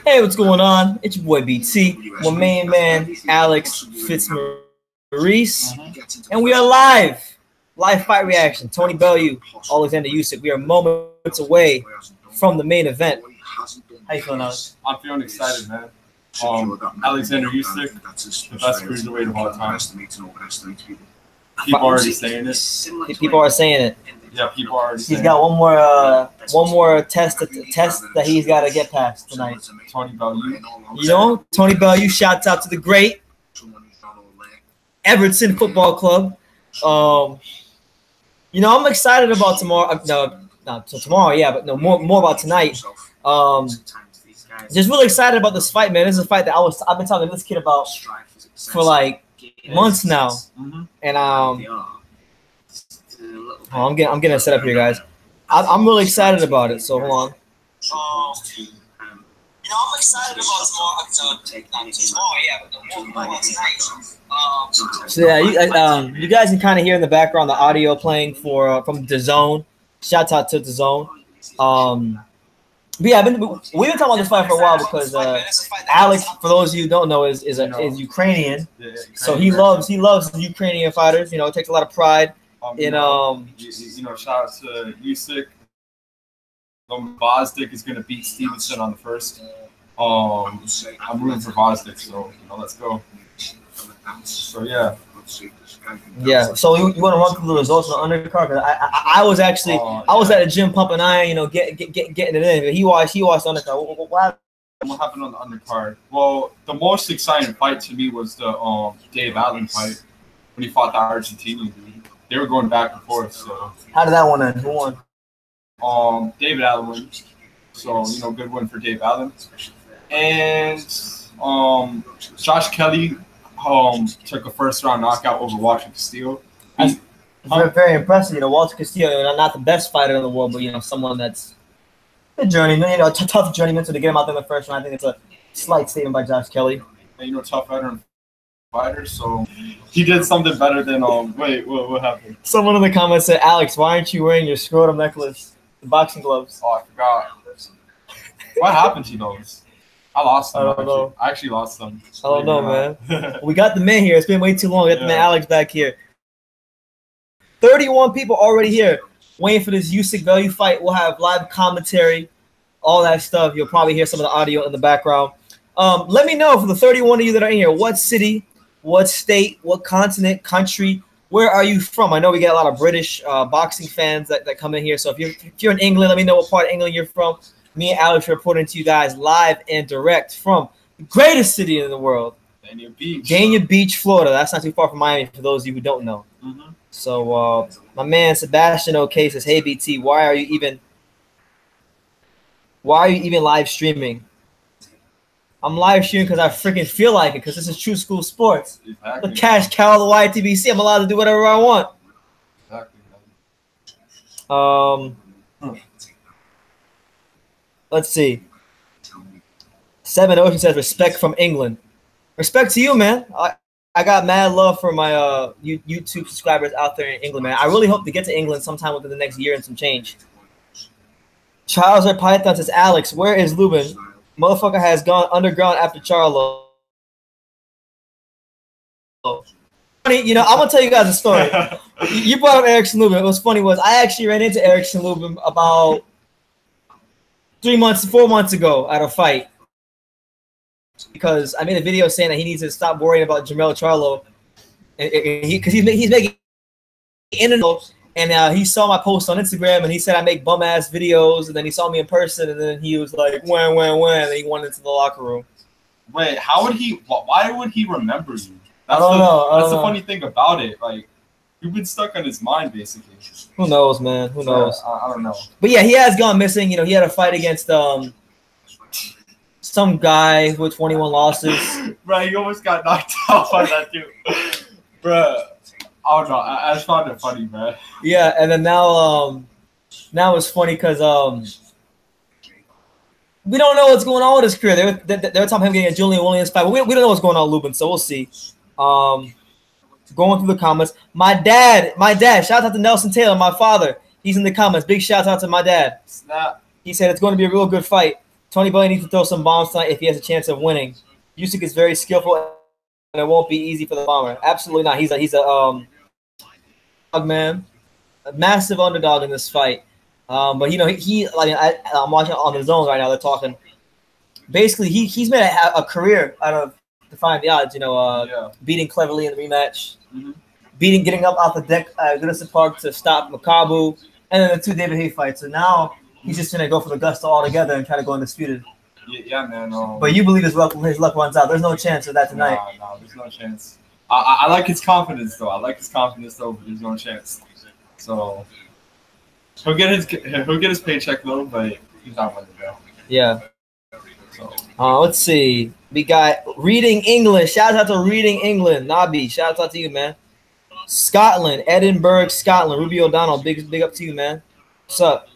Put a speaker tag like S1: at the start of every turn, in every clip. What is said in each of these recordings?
S1: Hey, what's going on? It's your boy BT, my main man Alex Fitzmaurice, and we are live. Live fight reaction. Tony Bellew, Oleksandr Usyk. We are moments away from the main event. How you feeling, Alex?
S2: I'm feeling excited, man. Oleksandr Usyk, the best cruiserweight of all time. People are already saying it.
S1: People are saying it.
S2: Yeah, people are already saying it.
S1: He's got one more test that he's got to get past tonight.
S2: Tony Bellew.
S1: You know, Tony Bellew. Shouts out to the great Everton Football Club. You know, I'm excited about tomorrow. Not tomorrow, yeah, but no more about tonight. Just really excited about this fight, man. This is a fight that I've been talking to this kid about for like months now, and I'm getting it set up here, guys. I'm really excited about it. So hold on. You know, I'm excited about tomorrow, yeah, but more about tonight. So yeah, you guys can kind of hear in the background the audio playing from DAZN. Shout out to DAZN. But yeah, we've been talking about this fight for a while because Alex, for those of you who don't know, is Ukrainian. So he loves the Ukrainian fighters. You know, takes a lot of pride in
S2: shout out to Usyk. Vosdick is gonna beat Stevenson on the first. I'm rooting for Vosdick, so let's go. So yeah.
S1: Yeah, so you want to run through the results on the undercard? Cause I was actually I was at the gym pumping iron, getting it in. But he watched the undercard.
S2: What happened on the undercard? Well, the most exciting fight to me was the Dave Allen fight when he fought the Argentinian dude. They were going back and forth. So
S1: how did that one end? Who won?
S2: David Allen won. So good win for Dave Allen. And Josh Kelly took a first-round knockout over Walter Castillo.
S1: Very impressive. Walter Castillo, not the best fighter in the world, but someone that's a journeyman, tough journeyman. So to get him out there in the first round, I think it's a slight statement by Josh Kelly.
S2: And, tough veteran fighter. So he did something better than Wait, what happened?
S1: Someone in the comments said, "Alex, why aren't you wearing your scrotum necklace, the boxing gloves?"
S2: Oh, I forgot. What happened to those? I lost them.
S1: I don't know.
S2: I actually lost them.
S1: I don't know, man. We got the man here. It's been way too long. We got the man Alex back here. 31 people already here waiting for this Usyk Bellew fight. We'll have live commentary, all that stuff. You'll probably hear some of the audio in the background. Let me know, for the 31 of you that are in here, what city, what state, what continent, country, where are you from? I know we get a lot of British boxing fans that come in here. So if you're in England, let me know what part of England you're from. Me and Alex are reporting to you guys live and direct from the greatest city in the world, Dania Beach, Florida. That's not too far from Miami, for those of you who don't know. So my man Sebastian OK says, "Hey BT, why are you even live streaming?" I'm live streaming because I freaking feel like it, because this is True School Sports.
S2: Exactly.
S1: The cash cow of the YTBC. I'm allowed to do whatever I want.
S2: Exactly.
S1: Let's see. Seven Ocean says, "Respect from England." Respect to you, man. I got mad love for my YouTube subscribers out there in England, man. I really hope to get to England sometime within the next year and some change. Charles or Python says, "Alex, where is Lubin? Motherfucker has gone underground after Charlo." Funny, I'm gonna tell you guys a story. You brought up Erickson Lubin. What was funny was I actually ran into Erickson Lubin about 4 months ago at a fight, because I made a video saying that he needs to stop worrying about Jermell Charlo, because he's making internet, and he saw my post on Instagram, and he said I make bum ass videos, and then he saw me in person, and then he was like, when, and he went into the locker room.
S2: Wait, why would he remember you?
S1: I don't know.
S2: That's the funny thing about it. Like, you've been stuck on his mind, basically.
S1: Who knows, man? Who knows?
S2: I don't know.
S1: But yeah, he has gone missing. He had a fight against some guy with 21 losses.
S2: Bro, he almost got knocked out by that dude. Bro, I don't know. I just found it funny, man.
S1: Yeah, and then now it's funny because we don't know what's going on with his career. They were talking him getting a Julian Williams fight, but we don't know what's going on with Lubin, so we'll see. Going through the comments. My dad, shout out to Nelson Taylor, my father. He's in the comments. Big shout out to my dad.
S2: Snap.
S1: He said it's going to be a real good fight. Tony Bellew needs to throw some bombs tonight if he has a chance of winning. Usyk is very skillful, and it won't be easy for the bomber. Absolutely not. He's a dog man, a massive underdog in this fight. But you know I'm watching on the zone right now. They're talking. Basically, he's made a career out of defying the odds. You know, beating Cleverly in the rematch, getting up off the deck at Goodison Park to stop Makabu, and then the 2 David Haye fights. So now he's just gonna go for the gusto altogether and try to go undisputed.
S2: Yeah, man.
S1: But you believe his luck runs out. There's no chance of that tonight.
S2: No, there's no chance. I like his confidence though. But there's no chance. So he'll get his paycheck though, but he's not winning though.
S1: Yeah. So let's see. We got Reading England. Shout out to Reading England. Nabi, shout out to you, man. Scotland, Edinburgh, Scotland. Ruby O'Donnell, big up to you, man. What's up?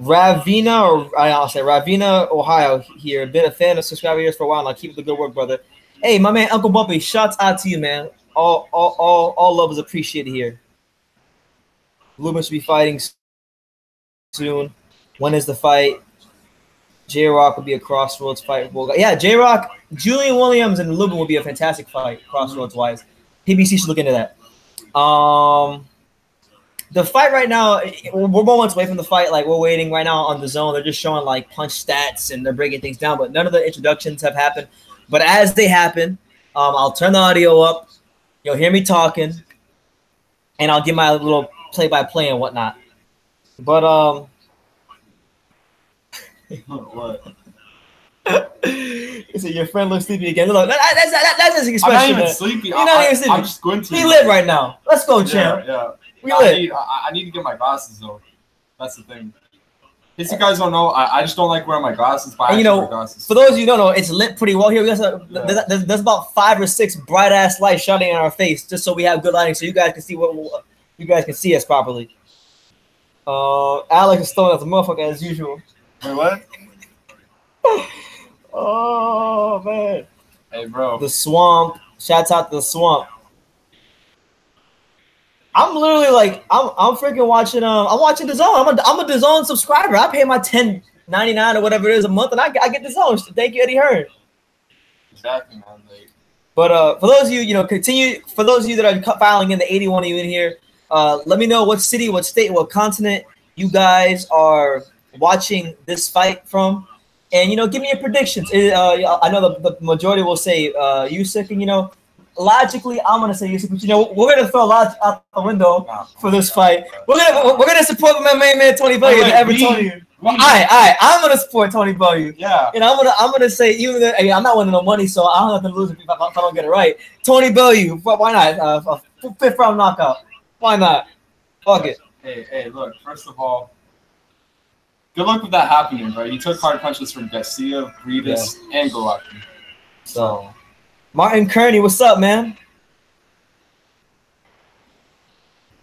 S1: Ravina, Ohio here. Been a fan of subscriber years for a while now. Keep up the good work, brother. Hey, my man, Uncle Bumpy, shouts out to you, man. All love is appreciated here. Lubin should be fighting soon. When is the fight? J-Rock would be a crossroads fight. Yeah, J-Rock, Julian Williams, and Lubin would be a fantastic fight, crossroads-wise. PBC should look into that. The fight right now, we're moments away from the fight. Like, we're waiting right now on the zone. They're just showing, like, punch stats, and they're breaking things down. But none of the introductions have happened. But as they happen, I'll turn the audio up. You'll hear me talking. And I'll give my little play-by-play and whatnot. But,
S2: What?
S1: He said, your friend looks sleepy again. Look, that's his expression.
S2: I'm not even
S1: man.
S2: sleepy.
S1: You're not even sleepy.
S2: I'm squinting.
S1: We live right now. Let's go, champ.
S2: Yeah.
S1: We live.
S2: I need to get my glasses though. That's the thing. In case you guys don't know, I just don't like wearing my glasses. But
S1: and for those of you who don't know, it's lit pretty well here. There's about 5 or 6 bright ass lights shining in our face, just so we have good lighting, so you guys can see you guys can see us properly. Alex is throwing out the motherfucker as usual.
S2: Wait, what?
S1: Oh man.
S2: Hey, bro.
S1: The swamp. Shouts out to the swamp. I'm literally like I'm freaking watching I'm watching the zone. I'm a DAZN subscriber. I pay my $10.99 or whatever it is a month, and I get the zone. Thank you, Eddie Hearn.
S2: Exactly, man.
S1: But for those of you, continue. For those of you that are filing in, the 81 of you in here, let me know what city, what state, what continent you guys are watching this fight from, and give me your predictions. I know the majority will say Usyk, and logically I'm gonna say Usyk, but we're gonna throw a lot out the window for this fight. We're gonna support my main man Tony Bellew. I'm gonna support Tony Bellew.
S2: Yeah,
S1: and I'm gonna say, even though I'm not winning no money, so I don't have to lose if I don't get it right. Tony Bellew, why not? 5th round knockout. Why not? Fuck it.
S2: Hey, look. First of all, good luck with that happening, bro. You took hard punches from Garcia, Breedis, and Golovkin.
S1: So, Martin Kearney, what's up, man?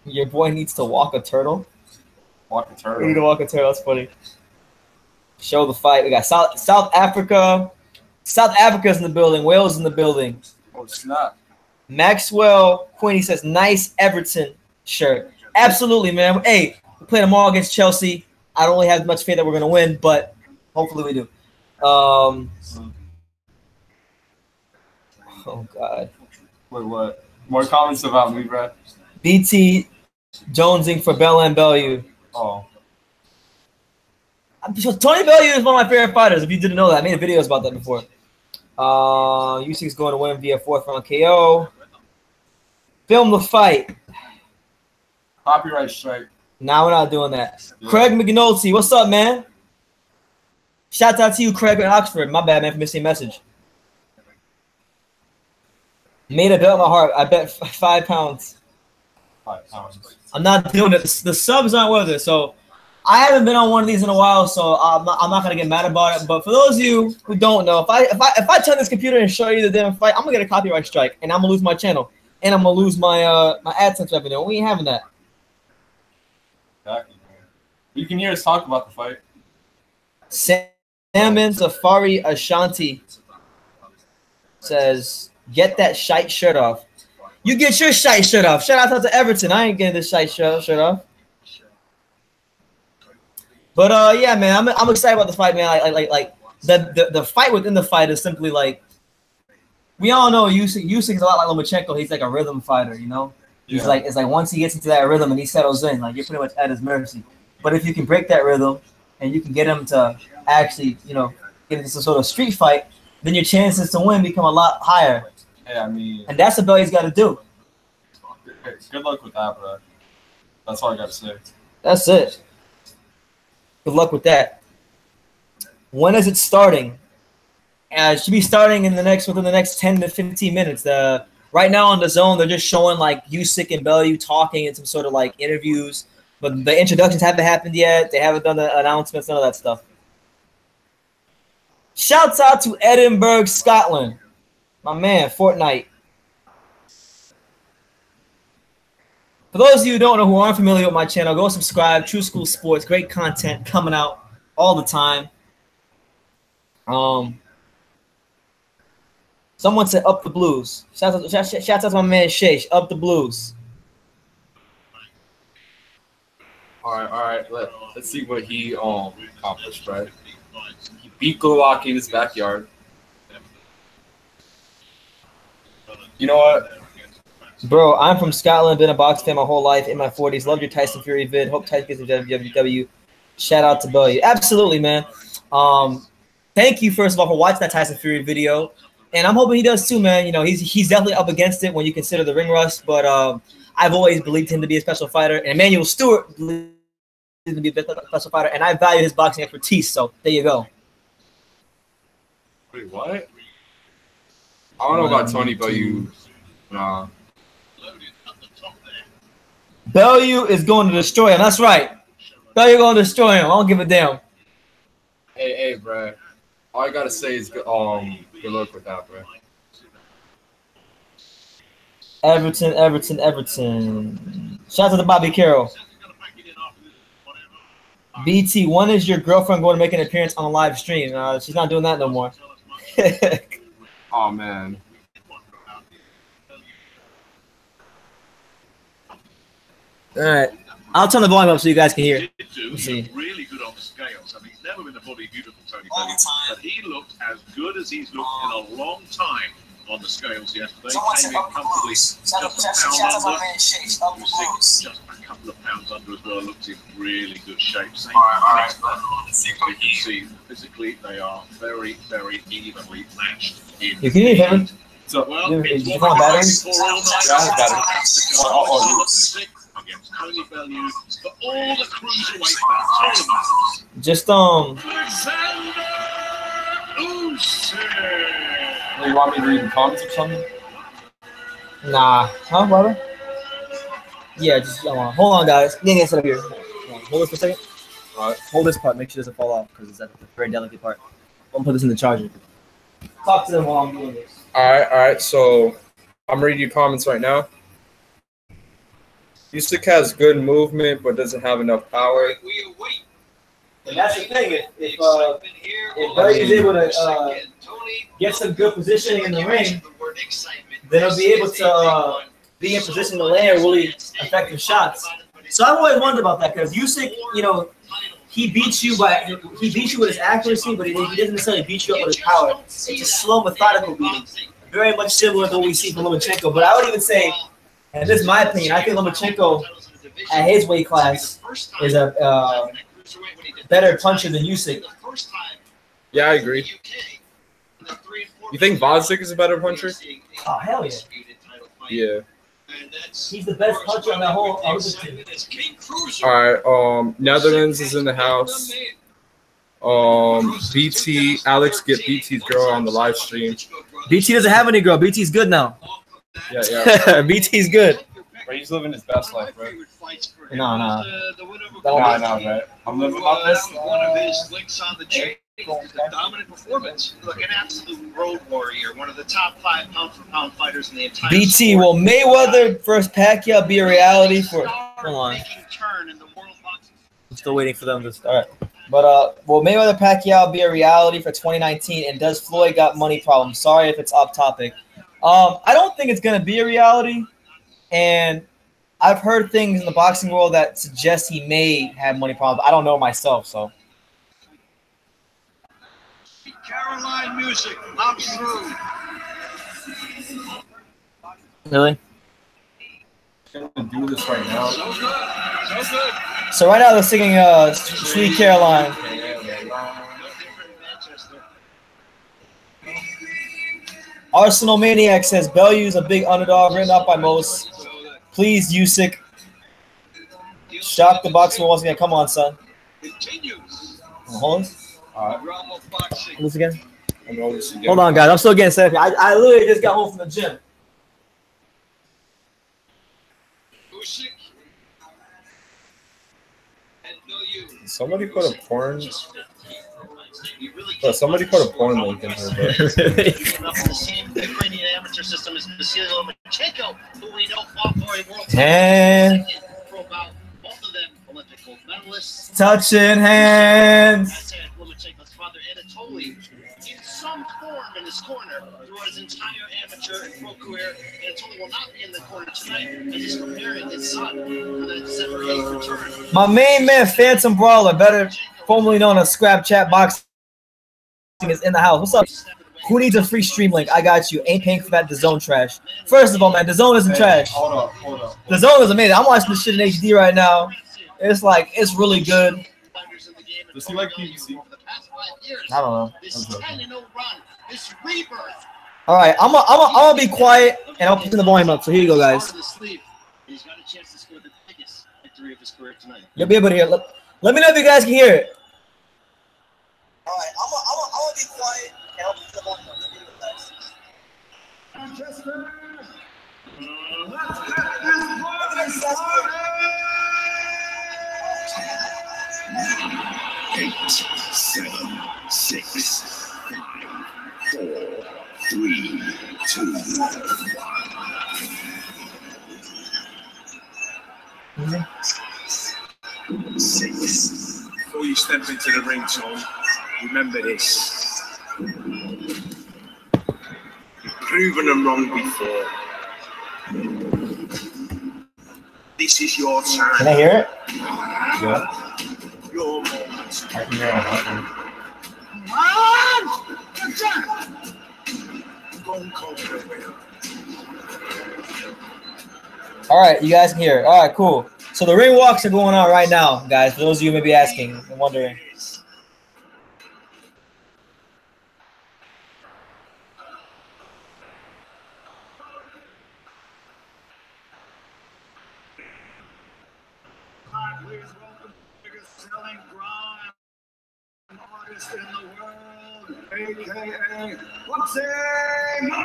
S1: Your boy needs to walk a turtle.
S2: Walk a turtle.
S1: We need to walk a turtle. That's funny. Show the fight. We got South Africa. South Africa's in the building. Wales in the building.
S2: Oh, snap.
S1: Maxwell Queenie says, nice Everton shirt. Absolutely, man. Hey, we're playing tomorrow against Chelsea. I don't really have much faith that we're going to win, but hopefully we do. Oh, God.
S2: Wait, what? More comments about me, bro?
S1: BT jonesing for Bellew and Bellew.
S2: Oh.
S1: Tony Bellew is one of my favorite fighters, if you didn't know that. I made videos about that before. Usyk is going to win via 4th round KO. Film the fight.
S2: Copyright strike.
S1: Nah, we're not doing that.
S2: Yeah.
S1: Craig McNulty, what's up, man? Shout out to you, Craig in Oxford. My bad, man, for missing a message. Made a bet on my heart. I bet 5 pounds.
S2: 5 pounds.
S1: I'm not doing it. The subs aren't worth it. So I haven't been on one of these in a while, so I'm not gonna get mad about it. But for those of you who don't know, if I turn this computer and show you the damn fight, I'm gonna get a copyright strike, and I'm gonna lose my channel, and I'm gonna lose my my AdSense revenue. We ain't having that.
S2: Exactly, man. You can hear us talk about the fight.
S1: Salmon Safari Ashanti says, "Get that shite shirt off." You get your shite shirt off. Shout out to Everton. I ain't getting this shite shirt off. But yeah, man, I'm excited about the fight, man. Like the fight within the fight is simply like we all know Usyk is a lot like Lomachenko. He's like a rhythm fighter, you know. He's like it's like once he gets into that rhythm and he settles in, like you're pretty much at his mercy. But if you can break that rhythm and you can get him to actually, you know, get into some sort of street fight, then your chances to win become a lot higher.
S2: Yeah, I mean,
S1: and that's what Bellew's got to do.
S2: Good luck with that, bro. That's all I got to say. That's
S1: it. Good luck with that. When is it starting? It should be starting within the next 10 to 15 minutes. Right now on the Zone, they're just showing like Usyk and Bellew talking in some sort of like interviews, but the introductions haven't happened yet. They haven't done the announcements, none of that stuff. Shouts out to Edinburgh, Scotland. My man, Fortnite. For those of you who don't know who aren't familiar with my channel, go subscribe. True School Sports, great content coming out all the time. Someone said up the blues. Shout out to my man Shay. Up the blues.
S2: All right. Let's see what he accomplished, right? He beat Glowacki in his backyard. You know what?
S1: Bro, I'm from Scotland, been a boxing fan my whole life, in my 40s. Love your Tyson Fury vid. Hope Tyson gets a WWW. Shout out to Bellew. Absolutely, man. Thank you, first of all, for watching that Tyson Fury video. And I'm hoping he does too, man. You know, he's definitely up against it when you consider the ring rust. But I've always believed him to be a special fighter. And Emmanuel Stewart believes him to be a special fighter. And I value his boxing expertise. So there you go.
S2: Wait, what? I don't know about Tony Bellew. Nah.
S1: Bellew is going to destroy him. That's right. Bellew going to destroy him. I don't give a damn.
S2: Hey, bro. All I gotta say is good luck with that, bro.
S1: Everton. Shout out to Bobby Carroll. BT, when is your girlfriend going to make an appearance on a live stream? She's not doing that no more.
S2: Oh, man.
S3: All right.
S1: I'll turn the volume up so you guys can hear.
S3: He looked really good on the scales. I mean, he's never been a body beautiful, Tony Bellew, but he looked as good as he's looked in a long time on the scales yesterday. Came in comfortably, just a pound under. Usyk, just a couple of pounds under as well. Looked in really good shape. Same you can see physically they are very, very evenly matched.
S1: You can hear him.
S2: So,
S3: well,
S1: it's one battery.
S3: Against Tony Bellew for all the cruiserweight tournaments.
S1: Just
S3: Oleksandr Usyk.
S2: You want me to read the comments or something?
S1: Nah. Huh, brother? Yeah, just hold on, guys. Get set up here. Hold this for a second.
S2: All right.
S1: Hold this part. Make sure it doesn't fall off because it's a very delicate part. I'm gonna put this in the charger. Talk to them while I'm doing this.
S2: All right. So I'm reading your comments right now. Usyk has good movement, but doesn't have enough power.
S1: And that's the thing. If Bellew is able to get some good positioning in the ring, then he'll be able to be in position to land really effective shots. So I've always wondered about that because Usyk, you know, he beats you with his accuracy, but he doesn't necessarily beat you up with his power. It's a slow, methodical beating, very much similar to what we see from Lomachenko. But I would even say, and this is my opinion, I think Lomachenko at his weight class is a better puncher than Usyk.
S2: Yeah, I agree. You think Vodzik is a better puncher?
S1: Oh, hell yeah.
S2: Yeah.
S1: He's the best puncher on that whole other team.
S2: All right. Netherlands is in the house. BT, Alex, get BT's girl on the live stream.
S1: BT doesn't have any girl. BT's good now.
S2: Yeah.
S1: BT's good.
S2: Bro, he's living his best life, bro.
S1: No,
S2: man. I'm living my best life.
S3: One of his links on the chain. The dominant performance. Look, an absolute road warrior, one of the top 5 pound-for-pound fighters in the entire
S1: BT,
S3: sport.
S1: will Mayweather versus Pacquiao be a reality for? Hold on. I'm still waiting for them to start. But will Mayweather Pacquiao be a reality for 2019? And does Floyd got money problems? Sorry if it's off topic. I don't think it's gonna be a reality, and I've heard things in the boxing world that suggest he may have money problems. I don't know myself, so.
S3: Caroline Music knocks through.
S1: Really?
S2: I'm gonna do this right now.
S3: So good. So good.
S1: So right now they're singing Sweet Caroline. Arsenal Maniac says Bellew's a big underdog, written up by most. Please, Usyk. Shock the boxer once again. Come on, son. Hold on. This again. Hold on, guys. I'm still getting set up. I literally just got home from the gym.
S4: Somebody put a porn. But somebody put a porn link in here.
S5: The same Ukrainian amateur system is Vasily Lomachenko, who we know fought for a world
S1: And
S5: both of them Olympic gold medalists.
S1: touching hands.
S5: Lomachenko's father Anatoly in some form in his corner throughout his entire amateur and pro career. Anatoly will not be in the corner tonight as he's preparing his son for the December 8th return.
S1: My main man, Phantom Brawler, better formerly known as Scrap Chat Boxing, is in the house. What's up? Who needs a free stream link? I got you. Ain't paying for that DAZN trash. First of all, man, DAZN isn't trash.
S2: Hold up.
S1: DAZN is amazing. I'm watching this shit in HD right now. It's like, it's really good.
S2: Does he like PVC?
S1: I don't know.
S5: This 10-0 run, this rebirth.
S1: All right, I'm gonna be quiet and I'll put the volume up. So here you go, guys.
S5: He's got a chance to score the biggest victory of his career tonight.
S1: You'll be able to hear. Let me know if you guys can hear it. All right, I'm gonna be quiet and I'll put the volume up. So here you go, guys.
S6: Eight, 7, 6, 5, 4, 3, 2, 1. 6.
S7: Before you step into the ring, Tom, remember this. You've proven them wrong before. This is your time.
S1: Can I hear it?
S2: Yeah.
S7: Your moment.
S2: I can hear him.
S7: Go and conquer it.
S1: All right, you guys can hear it. All right, cool. So the ring walks are going on right now, guys. For those of you who may be asking and wondering.
S3: Please welcome the biggest selling grime artist in the world, aka Oleksandr.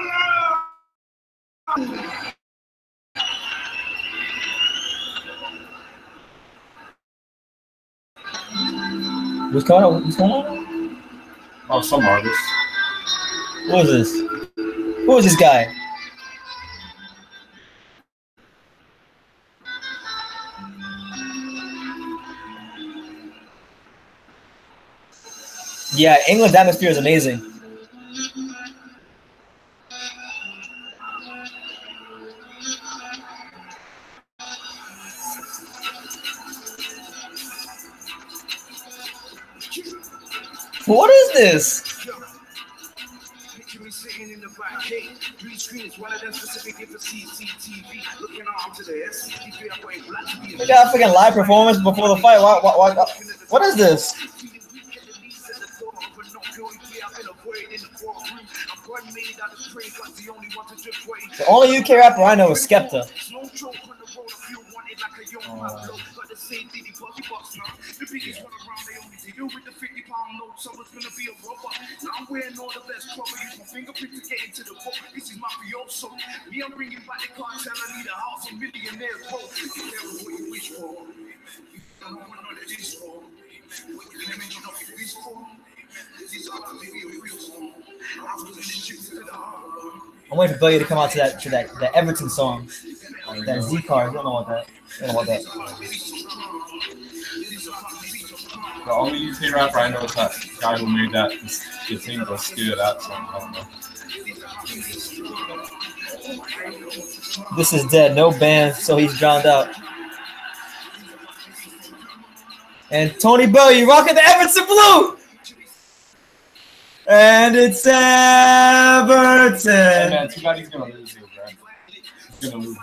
S1: What's going on? What's going on?
S2: Oh, some artist.
S1: Who is this? Who is this guy? Yeah, England's atmosphere is amazing. What is this?
S7: Picture me sitting in the back cave. Green screen is one of them specifically for CCTV. Looking on to the SCTV. I'm wearing black to be
S1: We got a freaking live performance before the fight. What is this? The only UK rapper I know is Skepta.
S7: I'm wearing all the best cover. Use my fingerprint to get into the book. This is mafioso. Me, I'm bringing back the cartel. I need a house, a millionaire boat. You never what you wish for. You don't want none of this for. What you can mention of your wish for. This is all I maybe a real song. I'm doing this shit to the heart.
S1: I'm waiting for Bellew to come out to that Everton song. That Z card. You don't know what that. You don't know what that.
S2: The only UK rapper I know is that guy who made that the single "Scared of That" song. I don't know.
S1: This is dead. No ban, so he's drowned out. And Tony Bellew rocking the Everton blue. And it's Everton.
S2: Hey man, too bad he's gonna lose here, bro. He's gonna lose.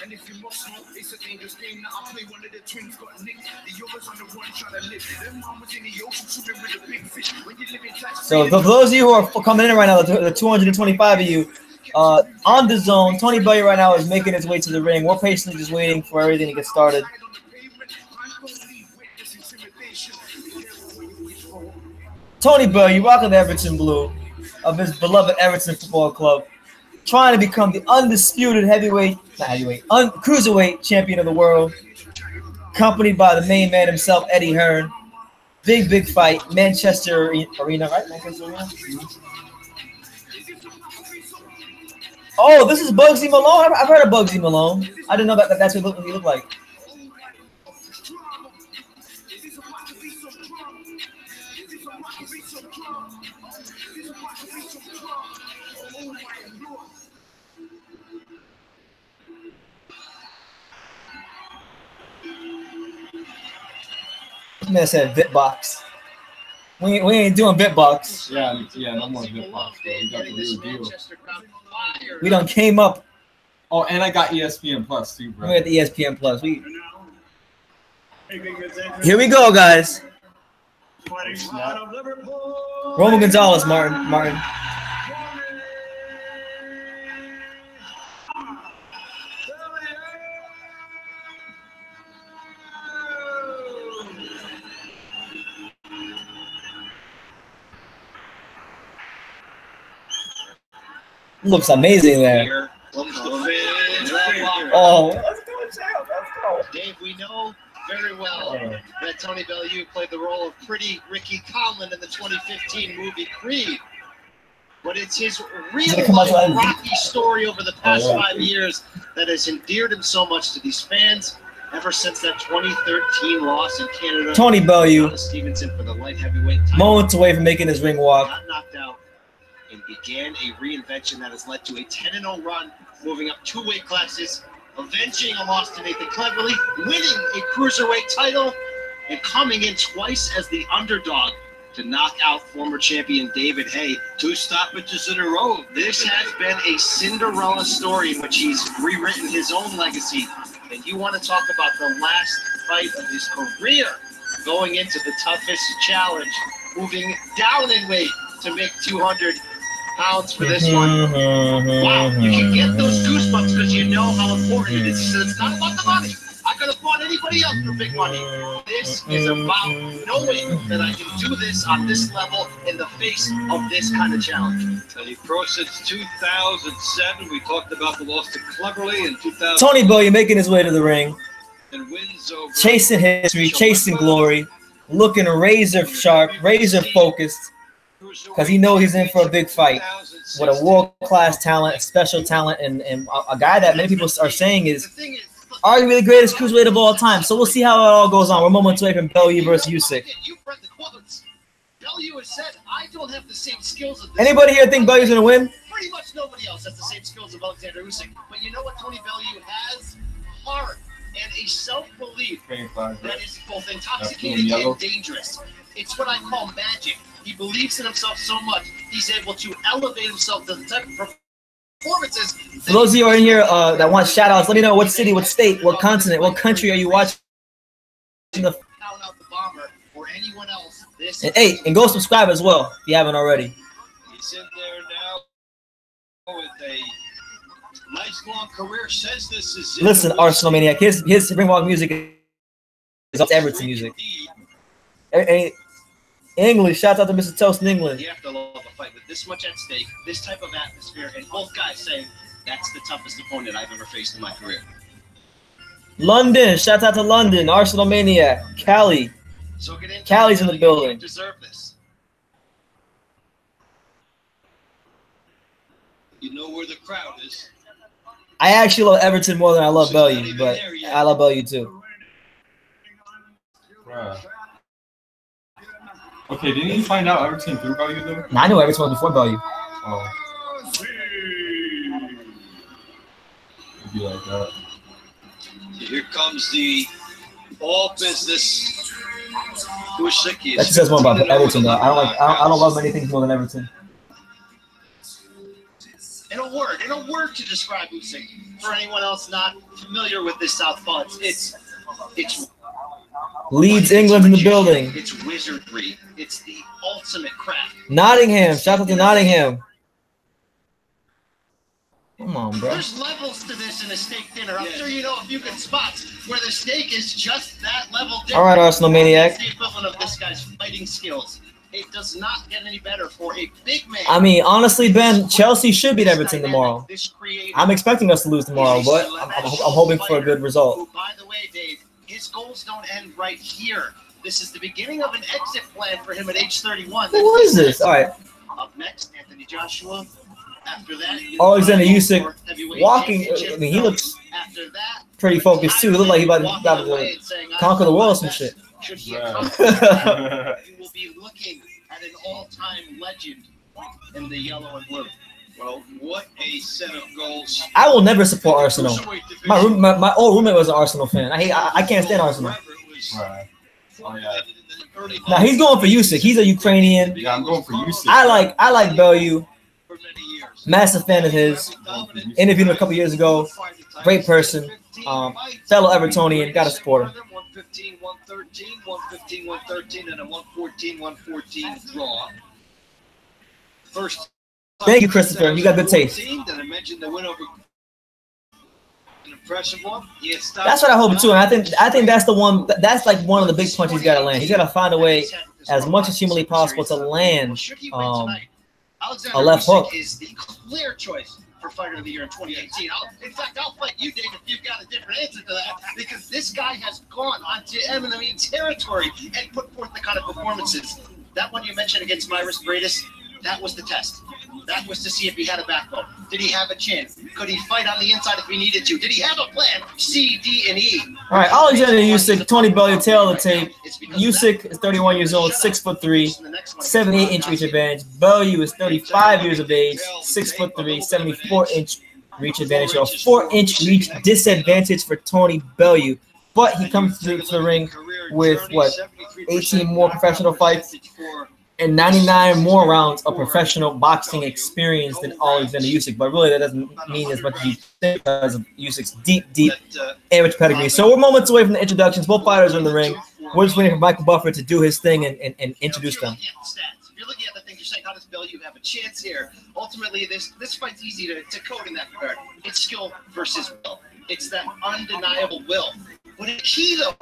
S7: And if you must know, it's a dangerous game. Now I play one of the twins got nicked. The others on the run trying to live. Them mom was in the ocean swimming with a big fish. When you live in Texas.
S1: So for those of you who are coming in right now, the 225 of you, on the zone, Tony Bellew right now is making his way to the ring. We're patiently just waiting for everything to get started. Tony Bellew rocking the Everton blue of his beloved Everton Football Club, trying to become the undisputed cruiserweight champion of the world, accompanied by the main man himself, Eddie Hearn. Big fight, Manchester Arena, right? Manchester Arena. Oh, this is Bugsy Malone. I've heard of Bugsy Malone. I didn't know that's what he looked like. This man said Bitbox. We ain't doing Bitbox.
S2: Yeah, no more Bitbox, bro. We got the real deal.
S1: We done came up.
S2: Oh, and I got ESPN Plus too, bro.
S1: We got the ESPN Plus. Here we go, guys. Roman Gonzalez, Martin. Looks amazing there. Oh, let's go, champ. Let's go.
S5: Dave, we know very well that Tony Bellew played the role of Pretty Ricky Conlon in the 2015 movie Creed. But it's his real-life rocky story over the past 5 years that has endeared him so much to these fans ever since that 2013 loss in Canada.
S1: Tony Bellew,
S5: Stevenson for the light heavyweight title.
S1: moments away from making his ring walk.
S5: Got knocked out and began a reinvention that has led to a 10-0 run, moving up 2 weight classes, avenging a loss to Nathan Cleverly, winning a cruiserweight title, and coming in twice as the underdog to knock out former champion David Haye. 2 stoppages in a row. This has been a Cinderella story in which he's rewritten his own legacy. And you want to talk about the last fight of his career, going into the toughest challenge, moving down in weight to make 200 pounds for this one. Wow, you can get those goosebumps because you know how important it is. So it's not about the money. I could have bought anybody else for big money. This is about knowing that I can do this on this level in the face of this kind of challenge.
S3: And he pro since 2007. We talked about the loss to Cleverly in 2000.
S1: Tony Bellew making his way to the ring,
S3: And wins over
S1: chasing history, chasing glory, looking razor sharp, razor focused, because he knows he's in for a big fight with a world-class talent, a special talent, and a guy that many people are saying is arguably the greatest cruiserweight of all time. So we'll see how it all goes on. We're moments away from Bellew versus Usyk.
S5: Bellew has said, I don't have the same skills as this.
S1: Anybody here think Bellew's gonna win?
S5: Pretty much nobody else has the same skills of Oleksandr Usyk. But you know what Tony Bellew has? Heart and a self-belief that is both intoxicating and dangerous. It's what I call magic. He believes in himself so much, he's able to elevate himself to the type of performances.
S1: For those of you who are in here that want shout-outs, let me know what city, what state, what continent, what country are you watching the
S5: Count out the bomber or anyone else. This
S1: and go subscribe as well if you haven't already.
S3: He's in there now with a nice long career. Says this is it.
S1: Listen, Arsenal Maniac, his ring walk music is Everton music. English, shout out to Mr. Toast in England.
S5: You have to love a fight with this much at stake, this type of atmosphere, and both guys saying that's the toughest opponent I've ever faced in my career.
S1: London, shout out to London, Arsenal Maniac, Cali.
S5: So get in.
S1: Cali's in the building.
S5: You deserve this.
S3: You know where the crowd is.
S1: I actually love Everton more than I love Bellew, but I love Bellew too.
S2: Okay, didn't you find out Everton threw Bellew though?
S1: Nah, I knew Everton was before Bellew.
S2: Oh. It'd be like that.
S5: Here comes the all business Usyk.
S1: That just says more about Everton, though. I don't love many things more than Everton.
S5: In a word to describe Usyk, for anyone else not familiar with this southpaw, it's
S1: Leeds England in the building.
S5: It's wizardry. It's the ultimate craft.
S1: Nottingham. Shout out to Nottingham. Come on, bro.
S5: There's levels to this in a steak dinner. I'm sure you know a few good spots where the steak is just that level different.
S1: All right, Arsenal Maniac.
S5: That's the equivalent of this guy's fighting skills. It does not get any better for a big man.
S1: I mean, honestly, Ben, Chelsea should beat Everton tomorrow. I'm expecting us to lose tomorrow, but I'm hoping for a good result.
S5: Who, by the way, Dave, his goals don't end right here. This is the beginning of an exit plan for him at age 31.
S1: Who is this? All right.
S5: Up next, Anthony Joshua. After that,
S1: Oleksandr Usyk walking. I mean, he looks pretty focused too. He looks like he's about to conquer the world or some shit.
S5: Should he accomplish that, you will be looking at an all-time legend in the yellow and blue. Well, what a set of goals.
S1: I will never support Arsenal. My old roommate was an Arsenal fan. I can't stand Arsenal.
S2: Right. Oh yeah.
S1: Now he's going for Usyk. He's a Ukrainian.
S2: Yeah, I'm going for Usyk.
S1: I like Bellew. Massive fan of his. Interviewed him a couple years ago. Great person. Fellow Evertonian. Gotta support him.
S5: 115, 113, 115, 113, and a 114, 114 draw. First.
S1: Thank you, Christopher. You got good taste.
S5: Did I mention the win over an impressive one?
S1: That's what I hope too. And I think that's the one. That's like one of the big punches he's got to land. He's got to find a way, as much as humanly possible, to land a left hook.
S5: Is the clear choice for Fighter of the Year in 2018. In fact, I'll fight you, Dave, if you've got a different answer to that, because this guy has gone onto enemy territory and put forth the kind of performances. That one you mentioned against Myris Bradis, that was the test. That was to see if he had a backbone. Did he have a chin? Could he fight on the inside if he needed to? Did he have a plan? C, D, and E.
S1: All right, Oleksandr Usyk, Tony Bellew, tail of the tape. Usyk is 31 years old, 6'3", 78-inch reach advantage. Bellew is 35 years of age, 6'3", 74-inch reach advantage. So a 4-inch reach disadvantage for Tony Bellew. But he comes to the ring with, 18 more professional fights and 99 more rounds of professional boxing experience than Oleksandr Usyk. But really, that doesn't mean as much as you think because of Usyk's deep amateur pedigree. So we're moments away from the introductions. Both fighters are in the ring. We're just waiting for Michael Buffer to do his thing and introduce them.
S5: If you're looking at the things, you're saying, how does Bellew have a chance here? Ultimately, this fight's easy to code in that regard. It's skill versus will. It's that undeniable will.
S1: I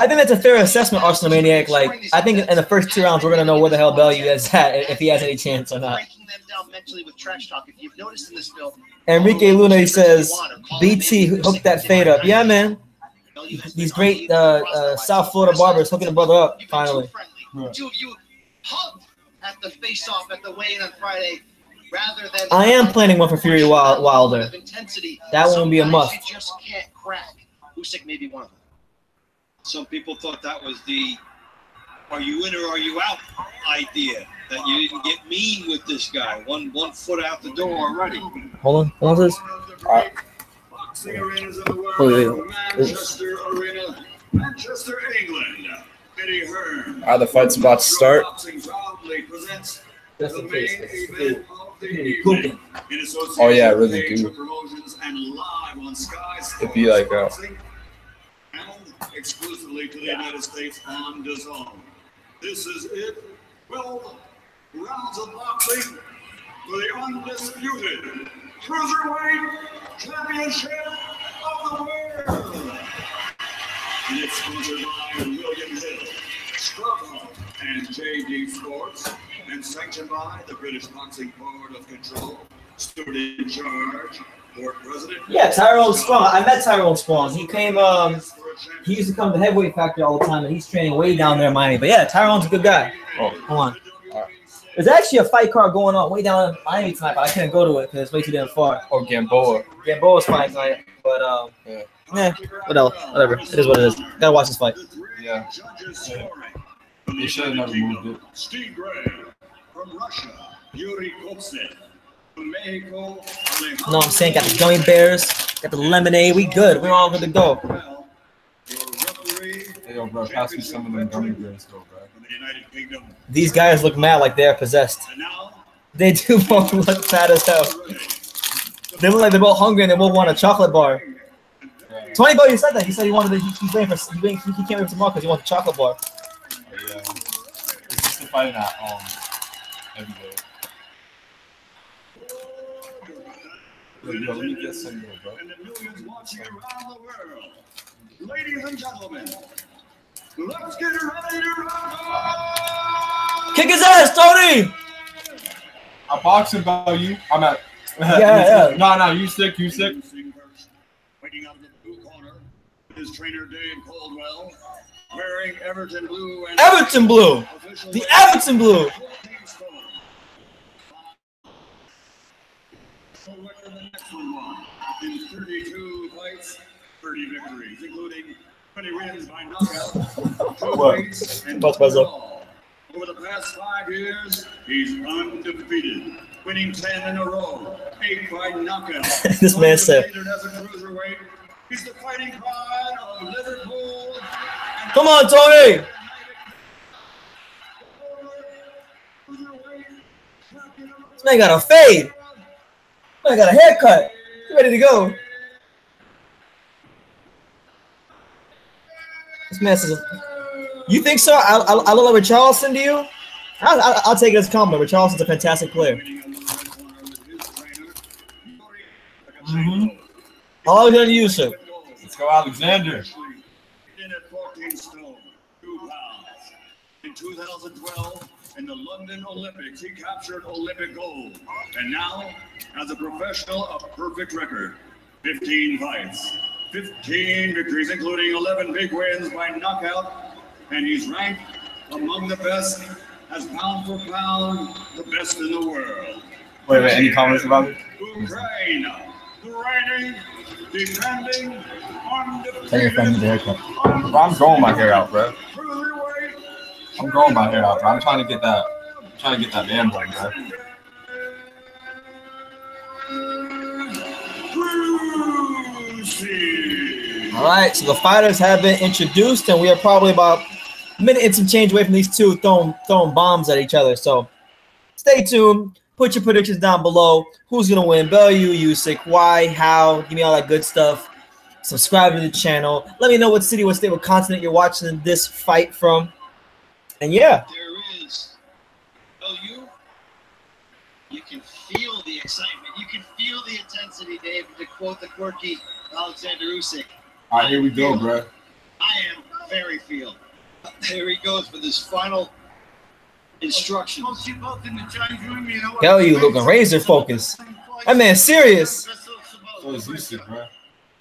S1: think that's a fair assessment, Arsenal Maniac. Like, I think in the first 2 rounds, we're going to know where the hell Bellew is at, if he has any chance or not. Enrique Luna says, BT hooked that fade up. Yeah, man. These great South Florida barbers hooking a brother up, finally.
S5: Two of you hugged at the face-off at the weigh-in on Friday. Rather than
S1: I am planning one for Fury Wilder. That won't be a must.
S5: You just can't crack. Usyk may be one of them.
S8: Some people thought that was the "are you in or are you out" idea. That you didn't get mean with this guy. One foot out the door already.
S1: Hold on, this.
S7: All right. Manchester Arena, Manchester, England. Eddie Hearn.
S4: Are the fights about to start?
S1: Just in case.
S4: Oh yeah, I really do. It'd be like
S7: exclusively to the United States on DAZN. This is it. 12 rounds of boxing for the undisputed Cruiserweight Championship of the World. And it's sponsored by William Hill, Struggle, and JD Sports, and sanctioned by the British Boxing Board of Control, stood in charge.
S1: Yeah, Tyrone Strong. I met Tyrone Strong. He came. He used to come to Heavyweight Factory all the time, and he's training way down there in Miami. But yeah, Tyrone's a good guy. Oh, hold on. There's actually a fight card going on way down in Miami tonight, but I can't go to it because it's way too damn far.
S4: Oh, Gamboa.
S1: Gamboa's fighting tonight, but whatever. It is what it is. Gotta watch this fight.
S4: Yeah.
S2: They should have never moved it.
S3: Steve Gray. From Russia, Yuri Kopsev. From Mexico,
S1: You know what I'm saying? Got the gummy bears, got the lemonade. We good. We're all good to go.
S2: Hey, yo, bro, pass me some of them gummy bears, though, bro.
S3: from the United Kingdom.
S1: These guys look mad like they're possessed.
S3: And now,
S1: They do both look fat as hell. They look like they're both hungry and they both want a chocolate bar. 20 Bo, you said that. He said he wanted to. He's waiting for. He can't wait for tomorrow because he wants a chocolate bar.
S2: Yeah. It's just a fight at every day. Yo, let me get some more, bro.
S3: and the millions watching around the world. Ladies and gentlemen, let's get ready to rock!
S1: Kick his ass, Tony!
S2: I'm boxing about you. I'm at.
S1: Yeah.
S2: No, Usyk.
S3: Waiting out in the blue corner, his trainer Dave Caldwell, wearing Everton blue and
S1: Everton blue. The Everton blue.
S3: So look at the next one. In 32 fights, 30 victories, including 20 wins by knockout, 2 wins, and 1 draw. Over the past 5 years, he's undefeated, winning 10 in a row, 8 by knockout.
S1: This man said.
S3: Undefeated as a cruiserweight. He's the fighting pride of Liverpool.
S1: Come on, Tony. This man got a fade. Man got a haircut. You ready to go? This man says, "You think so? I look like Richarlison to you? I'll take it as a compliment. Richarlison's a fantastic player." How long are you use it?
S2: Let's go, Alexander.
S3: In at 14 stone, 2 pounds. In 2012, in the London Olympics, he captured Olympic gold. And now, as a professional, a perfect record. 15 fights, 15 victories, including 11 big wins by knockout. And he's ranked among the best, as pound for pound, the best in the world.
S2: Wait, any comments about it?
S3: Ukraine, the reigning, defending,
S2: Tell your friend to
S3: undefeated.
S2: the haircut. Bro, I'm growing my hair out, bro.
S3: Cruiserweight
S2: I'm growing my hair out, bro. I'm trying to get that man bun, bro.
S1: All right, so the fighters have been introduced, and we are probably about a minute and some change away from these two throwing bombs at each other. So stay tuned. Put your predictions down below. Who's gonna win? Bellew, Usyk, why, how? Give me all that good stuff. Subscribe to the channel. Let me know what city, what state, what continent you're watching this fight from. And yeah,
S5: There is. Oh, you can feel the excitement. You can feel the intensity, Dave, to quote the quirky Oleksandr Usyk.
S2: All right, here we go, bro.
S5: I am very feel. There he goes for this final instruction.
S1: Bellew looking razor focused. That man's serious.
S2: So is Usyk, bro.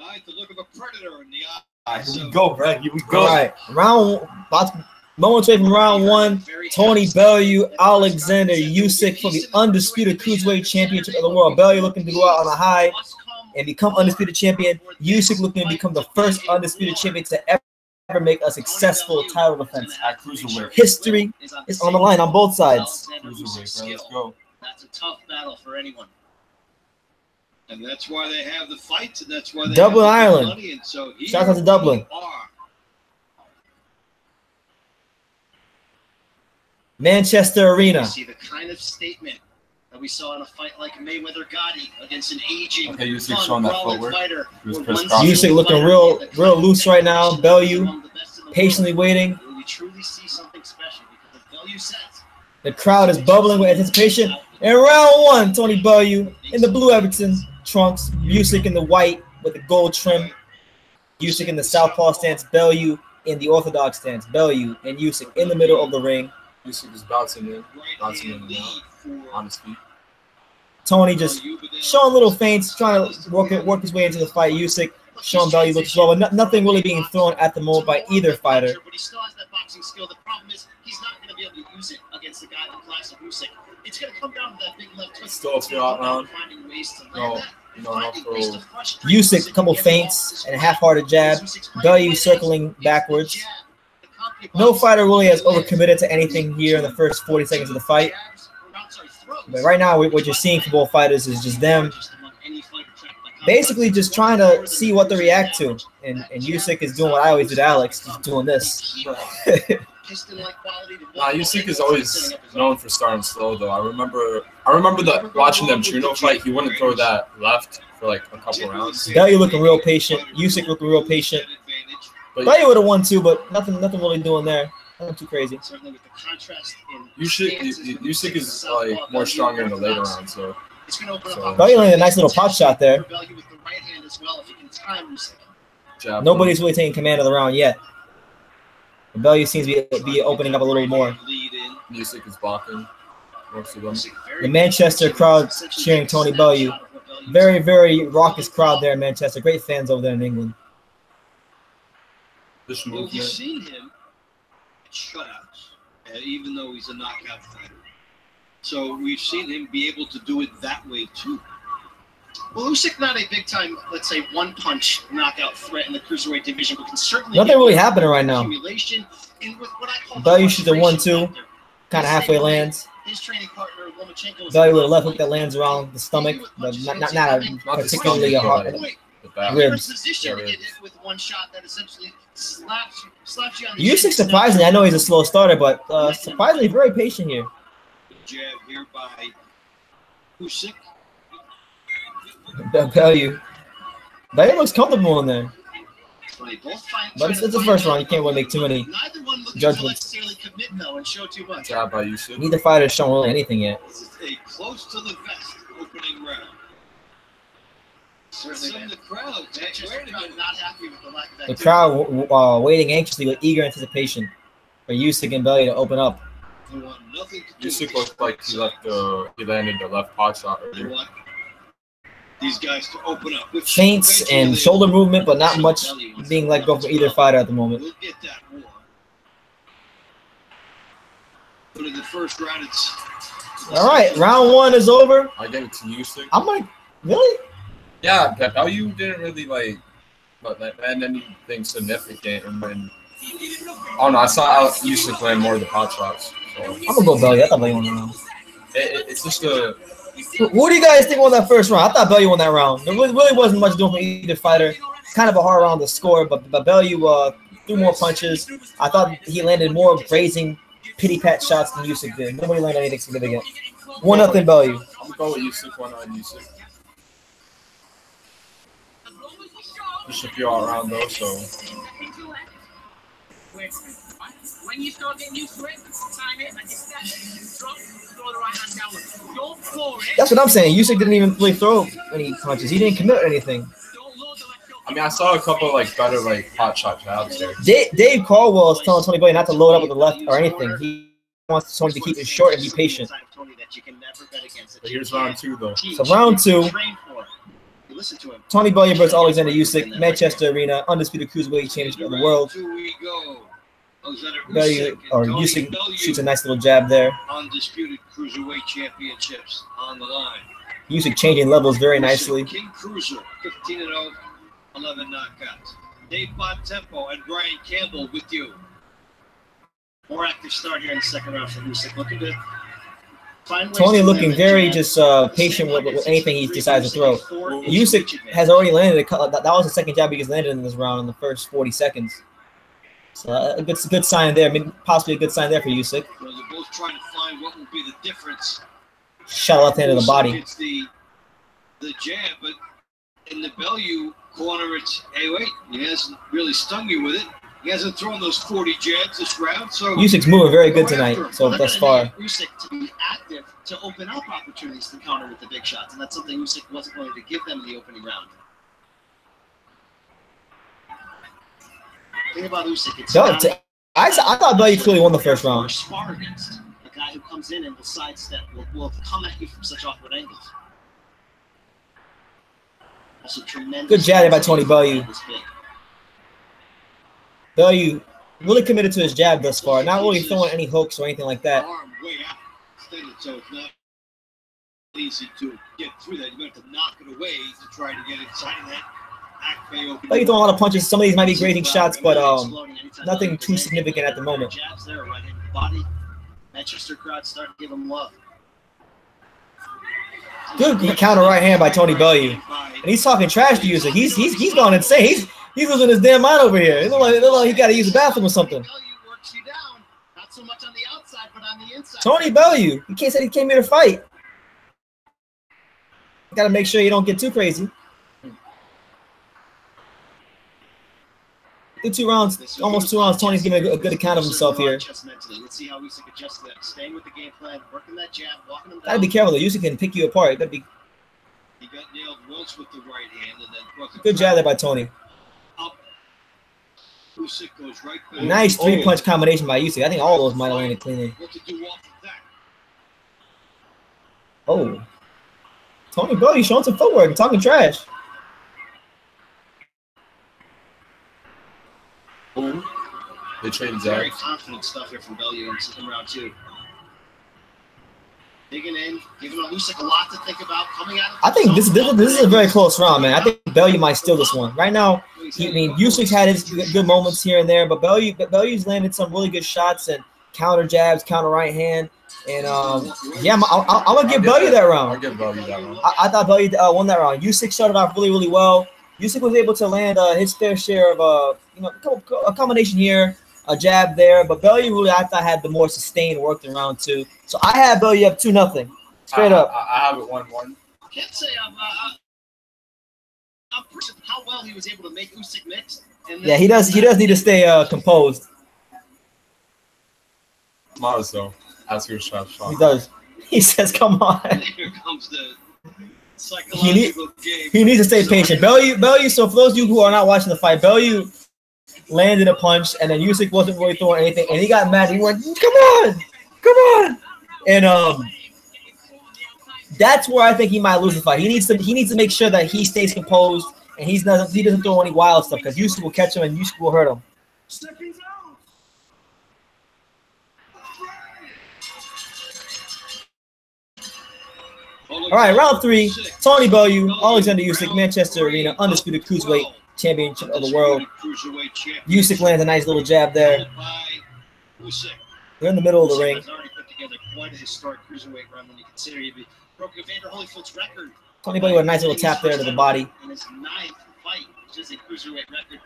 S5: All right, the look of a predator in the eye.
S2: All right, here we go, bro. Here we go.
S1: All right, moments away from round 1. Tony Bellew, Oleksandr Usyk for the undisputed cruiserweight championship of the world. Bellew looking to go out on a high and become undisputed champion. Usyk looking to become the first undisputed champion to ever make a successful title defense.
S2: At cruiserweight.
S1: History is on the line on both sides.
S2: Cruiserweight, bro. Let's go.
S5: That's a tough battle for anyone. And that's why they have the fights, and that's why they
S1: Dublin,
S5: have the
S1: Ireland.
S5: money. And so
S1: Shout out to Dublin. Manchester Arena.
S5: See the kind of statement that we saw in a fight like Mayweather-Gotti against an aging,
S2: Okay, Usyk
S5: fun,
S2: showing that
S5: brawling
S2: footwork.
S5: fighter.
S2: He was
S5: where
S2: press
S5: one
S2: crossing.
S1: Usyk looking real loose right now. Bellew patiently waiting.
S5: We truly see something special because if Bellew says
S1: The crowd is bubbling with anticipation. And round 1, Tony Bellew in the blue Everton trunks. Usyk in the white with the gold trim. Usyk in the southpaw stance. Bellew in the orthodox stance. Bellew and Usyk in the middle of the ring.
S2: Usyk is bouncing in
S5: right-hand
S2: now.
S5: lead for
S2: On his feet.
S1: Tony just showing little feints, trying to work his way into the fight. Usyk showing Bellew looks slow, but nothing really being thrown at the moment by either fighter.
S5: But he still has that boxing skill. The problem is he's not going to be able to use it against the guy the class of Usyk. It's going to come down to that big left hook.
S2: Still a few out round.
S5: Finding ways to land
S2: No,
S5: that.
S2: no,
S5: Finding
S2: no,
S5: ways
S2: bro.
S5: to frustrate
S1: Usyk, a couple feints and a half-hearted jab. Bellew circling backwards. No fighter really has overcommitted to anything here in the first 40 seconds of the fight. But right now, what you're seeing from both fighters is just them basically just trying to see what to react to. And Usyk is doing what I always do to Alex, just doing this.
S2: Usyk is always known for starting slow, though. I remember watching them Juno fight. He wouldn't throw that left for like a couple rounds.
S1: Bellew looking real patient. Usyk looking real patient. Bellew would have won too, but nothing really doing there. Nothing too crazy.
S2: Usyk is like more stronger in the later rounds, so.
S1: Bellew landed a nice little pot shot there. Nobody's really taking command of the round yet. Bellew seems to be opening up a little more.
S2: Usyk is blocking most of them.
S1: The Manchester crowd cheering Tony Bellew. Very, very raucous crowd there in Manchester. Great fans over there in England.
S2: This
S8: Well,
S2: movement.
S8: you've seen him at shutouts, even though he's a knockout fighter. So we've seen him be able to do it that way too.
S5: Well, Usyk not a big-time, let's say, one-punch knockout threat in the cruiserweight division, but can certainly
S1: Nothing really happening right now.
S5: accumulation and with what I call
S1: Bellew shoots a 1-2,
S5: frustration
S1: kind of halfway lands.
S5: His training partner, Lomachenko,
S1: Bellew with a left hook that lands around the stomach, but not a particularly a hard
S2: The back.
S1: ribs.
S5: position to get hit with one shot that essentially slaps you on the
S1: Usyk
S5: chin.
S1: surprisingly, I know he's a slow starter, but surprisingly very patient here.
S8: Jab here by Usyk.
S1: Bellew looks comfortable in there. But it's the first round. You can't really make too many
S5: Neither one looking
S1: judgments.
S5: to necessarily commit though and show too much.
S2: Jab by Usyk.
S1: Neither fighter's shown really anything yet.
S8: This is a close to the vest opening round.
S5: Certainly,
S8: Some of
S5: man.
S8: the crowd,
S5: Manchester crowd not happy with the lack of
S1: The
S5: activity.
S1: crowd waiting anxiously with eager anticipation for Usyk and Bellew to open up.
S8: they want nothing to do
S2: Usyk
S8: with
S2: looked like he landed the left pot shot
S8: They
S2: earlier.
S8: want these guys to open up. With
S1: Feints and shoulder movement, but not much being let go from either fighter at the moment.
S8: We'll get that war. But in the first round, it's
S1: All right, round one is over.
S2: I give it to Usyk.
S1: I'm like, really?
S2: Yeah, Bellew didn't really land anything significant, and then I saw Usyk land more of the pot shots. So
S1: I'm gonna go Bellew. I thought Bellew won the round.
S2: it's just a.
S1: What do you guys think won that first round? I thought Bellew won that round. There really wasn't much doing for either fighter. Kind of a hard round to score, but Bellew threw more punches. I thought he landed more grazing, pity pat shots than Usyk did. Nobody landed anything significant. 1-0 Bellew.
S2: I'm gonna go with Usyk. 1-on Usyk. Just a few all around though, so.
S9: When you start getting used to it, time it, like you step, drop, throw the right hand downward. Don't floor it.
S1: That's what I'm saying. Usyk didn't even really throw any punches. He didn't commit anything.
S9: Don't load the left hook.
S2: I mean, I saw a couple better pot shot jabs there.
S1: Dave Caldwell is telling Tony Bellew not to load up with the left or anything. He wants Tony to keep it short and be patient.
S2: But here's round two though.
S1: So round two,
S5: Listen to him.
S1: Tony Bellew versus Oleksandr Usyk, Manchester Arena, undisputed cruiserweight championship of the world.
S8: Here we go. Alexander
S1: Bellew
S8: Usyk
S1: or
S8: and Tony
S1: Usyk
S8: Bellew,
S1: shoots a nice little jab there.
S8: undisputed cruiserweight championships on the line.
S1: Usyk changing levels very nicely.
S8: King Cruiser, 15-0, 11 knockouts. Dave Bontempo and Brian Campbell with you.
S5: More active start here in the second round for Usyk. Looking to find ways
S1: Tony
S5: to
S1: looking
S5: limit
S1: very
S5: jab.
S1: just patient with anything he decides to throw. Usyk has already landed a couple. That was the second jab he has landed in this round in the first 40 seconds. So a good sign there. I mean, possibly a good sign there for Usyk.
S8: Well, they're both trying to find what will be the difference.
S1: Shot left hand to the body.
S8: It's the jab, but in the Bellew corner, it's, hey, wait, he hasn't really stung you with it. He hasn't thrown those 40 jabs this round, so
S1: Usyk's moving very good tonight, so thus far.
S5: Usyk to be active to open up opportunities to counter with the big shots, and that's something Usyk wasn't going to give them in the opening round. The thing about Usyk, it's
S1: No, I thought Bellew clearly won the first
S5: or
S1: round.
S5: spar against a guy who comes in and will sidestep, will come at you from such awkward angles. Also tremendous.
S1: Good jab there by Tony Bellew. Bellew really committed to his jab thus far, not really throwing any hooks or anything like that.
S8: arm way out, extended, so it's not easy to get through that. You have to knock it away to try to get inside of that
S1: Bellew throwing a lot of punches. Some of these might be grazing shots, but nothing too significant at the moment.
S5: Jabs there, right in the body. Manchester crowd starting to give him love.
S1: Good counter right hand by Tony Bellew, and he's talking trash to Usyk. He's gone insane. He's losing his damn mind over here. It look like he got to use the bathroom or something. Tony Bellew, he can't say he came here to fight. Got to make sure you don't get too crazy. Through 2 rounds, almost 2 rounds, Tony's giving a good account of himself here.
S5: Let's see how Usyk adjusts that. Staying with the game plan, working that jab, walking him down.
S1: Gotta be careful though. Usyk can pick you apart. Gotta be.
S8: He got nailed once with the right hand, and then
S1: Good jab there by Tony.
S8: Up. Usyk goes right back.
S1: Nice 3-punch combination by Usyk. I think all those might have landed cleanly.
S8: What to do off of that?
S1: Oh, Tony Bellew showing some footwork and talking trash.
S2: Ooh. They traded
S5: Very
S2: jabs.
S5: confident stuff here from Bellew in round 2. Digging in, giving Usyk a lot to think about. Coming out.
S1: I think this is a very close round, man. I think Bellew might steal this one. Right now, Usyk's had his good moments here and there, but Bellew's landed some really good shots and counter jabs, counter right hand. And yeah, I'm gonna give Bellew that round.
S2: I'll give Bellew that round.
S1: I thought Bellew won that round. Usyk started off really well. Usyk was able to land his fair share of a combination here, a jab there, but Bellew really I thought had the more sustained work in round 2. So I have Bellew up 2-0, straight up.
S2: I have it 1-1.
S5: Can't say I'm impressed with how well he was able to make Usyk mix.
S1: Yeah, he does need to stay composed.
S2: Modest though. Ask your shot.
S1: He does. He says, "Come on."
S8: Here comes the
S1: He needs to stay patient. Bellew. So for those of you who are not watching the fight, Bellew landed a punch, and then Usyk wasn't really throwing anything, and he got mad. He went, "Come on!" And that's where I think he might lose the fight. He needs to make sure that he stays composed and he doesn't throw any wild stuff because Usyk will catch him and Usyk will hurt him. All right, round 3. Tony Bellew, Oleksandr Usyk, Manchester Arena, undisputed cruiserweight championship of the world. Usyk lands a nice little jab there. They're in the middle of the ring.
S5: Quite a historic cruiserweight run when you consider he broke Evander Holyfield's record.
S1: Tony Bellew with a nice little tap there to the body.
S5: In his 9th fight, which is a cruiserweight record.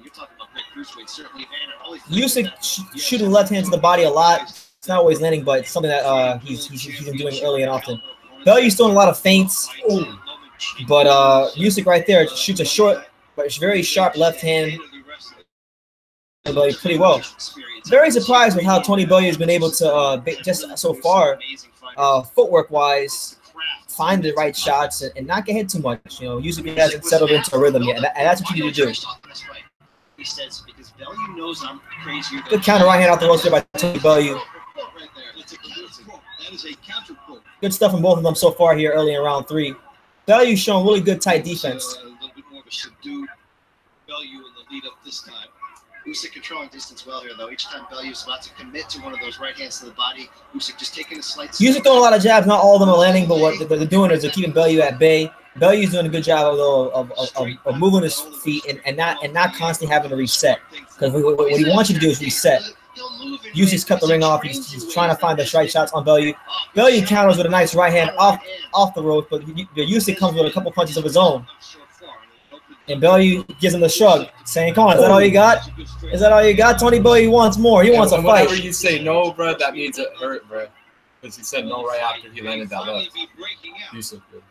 S5: You're talking about great cruiserweight, certainly Evander Holyfield.
S1: Usyk shooting left hand to the body a lot. It's not always landing, but it's something that he's been doing early and often. Bellew's throwing a lot of feints, but Usyk right there shoots a short but very sharp left hand. Pretty well. Very surprised with how Tony Bellew has been able to just so far, footwork-wise, find the right shots and not get hit too much. You know, Usyk hasn't settled into a rhythm yet, and that's what you need to do.
S5: He says because Bellew knows I'm crazier.
S1: Good counter right hand off the ropes there by Tony Bellew.
S8: That is a counter pull.
S1: Good stuff from both of them so far here early in round 3. Bellew's showing really good tight defense.
S8: A little bit more of a subdued Bellew in the lead up this time.
S5: Usyk controlling distance well here, though. Each time Bellew's about to commit to one of those right hands to the body, Usyk just taking a slight.
S1: Usyk throwing a lot of jabs. Not all of them are landing, but what they're doing is they're keeping Bellew at bay. Bellew's doing a good job of moving his feet and not constantly having to reset. Because what he wants you to do is reset. Usyk's cut the ring off. He's trying to find the right shots on Bellew. Bellew counters with a nice right hand off the rope, but Usyk comes with a couple punches of his own. And Bellew gives him the shrug, saying, "Come on, is that all you got? Is that all you got?" Tony Bellew wants more. He wants a fight.
S2: Whenever you say no, bro, that means it hurt, bro. Because he said no right after he landed that left. Usyk did.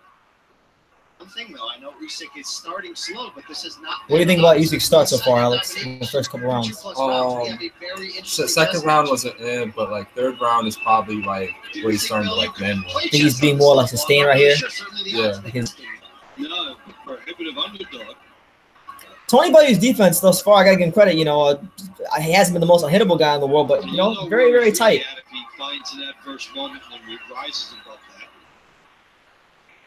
S5: One thing though, I know Usyk is starting slow, but this is not.
S1: What do you think about Usyk's start so far, Alex? In the first couple rounds.
S2: Second round wasn't in, but like third round is probably like where he's starting to like land more.
S1: I think he's being more like sustained right here.
S2: Yeah.
S8: No, prohibitive underdog.
S1: Tony Bellew's defense thus far, I gotta give him credit. You know, he hasn't been the most unhittable guy in the world, but you know, very, very tight.
S8: If he finds an adverse moment and then rises above that.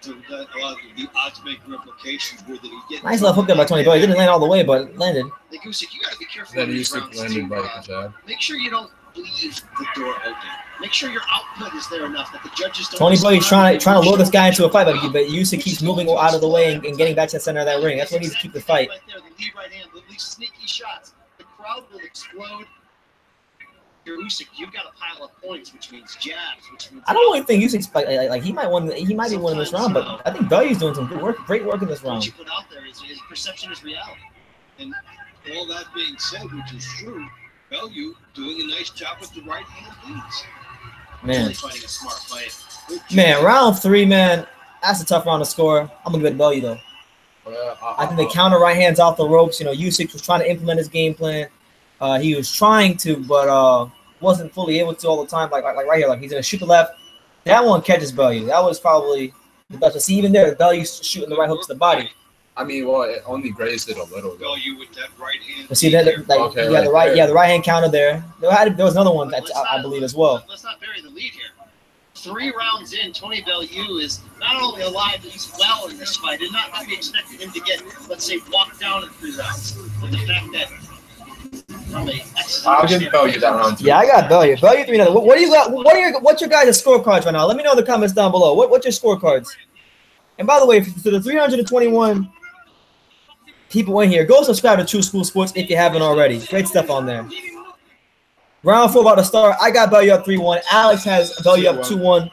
S8: So that a lot of the odds make replications where that he gets.
S1: Nice left hook there by Tony Bellew. Didn't land all the way, but landed.
S5: Usyk, you gotta be careful.
S2: Then Usyk landed by the jab.
S5: Make sure you don't leave the door open. Make sure your output is there enough that the judges don't.
S1: Tony Bellew's trying to lure this guy into a fight, but Usyk keeps moving out of the way and getting back to the center of that ring. That's what he needs to keep the fight.
S5: Right there, the lead right hand, these sneaky shots. The crowd will explode. Your Usyk, you've got a pile of points, which means jabs, which means.
S1: I don't really think Usyk's like he might be winning this round, but I think Bellew's doing some good work, great work in this round.
S5: What you put out there is perception is reality.
S8: And all that being said, which is true, Bellew doing a nice job with the right hand leads.
S1: Man,
S5: Really fighting a smart fight.
S1: man, round 3, man, that's a tough round to score. I'm gonna give it to Bellew though. I think the counter right hands off the ropes. You know, Usyk was trying to implement his game plan. He was trying to, but wasn't fully able to all the time. Like right here, like he's gonna shoot the left. That one catches Bellew. That was probably the best. But see, even there, Bellew's shooting the right hook to the body.
S4: I mean, well, it only grazed it a little. Though.
S8: Bellew with that right hand.
S1: But see that, like,
S4: Okay,
S1: yeah, the right,
S4: there.
S1: yeah, the right hand counter there. There was another one that I believe as well.
S5: Let's not bury the lead here. 3 rounds in, Tony Bellew is not only alive, but he's well in this fight. And not that we expected him to get, let's say, walked down in 3 rounds. But the fact that from a
S4: I'll give Bellew that round 2.
S1: Yeah, I got Bellew. Bellew 3-0. What do you got? What's your guys' scorecards right now? Let me know in the comments down below. What's your scorecards? And by the way, to the 321 people in here, go subscribe to True School Sports if you haven't already. Great stuff on there. Round 4 about to start. I got Bellew up 3-1. Alex has Bellew up 2-1.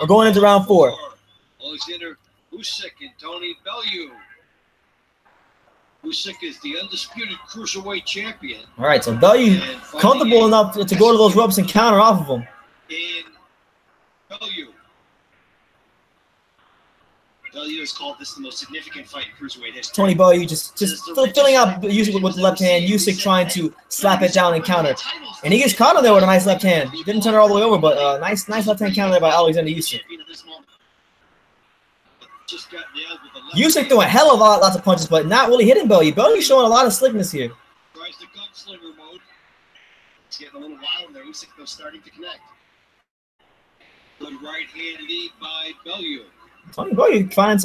S1: We're going into round 4.
S8: Oleksandr Usyk and Tony Bellew. Usyk is the undisputed cruiserweight champion.
S1: All right, so Bellew comfortable enough to go to those ropes and counter off of him.
S8: And Bellew.
S5: Bellew has called this the most significant fight in cruiserweight history.
S1: Tony Bellew just filling out Usyk with the left hand. Usyk trying to slap it down and counter. And he gets caught on there with a nice left hand. Didn't turn it all the way over, but nice left hand counter there by Oleksandr Usyk. Usyk throwing hell of lots of punches, but not really hitting Bellew. Bellew showing a lot of slickness here.
S8: Tries the gunslinger mode.
S5: It's getting a little wild in there. Usyk though starting to connect.
S8: Good right hand lead by Bellew.
S1: Tony Bellew finding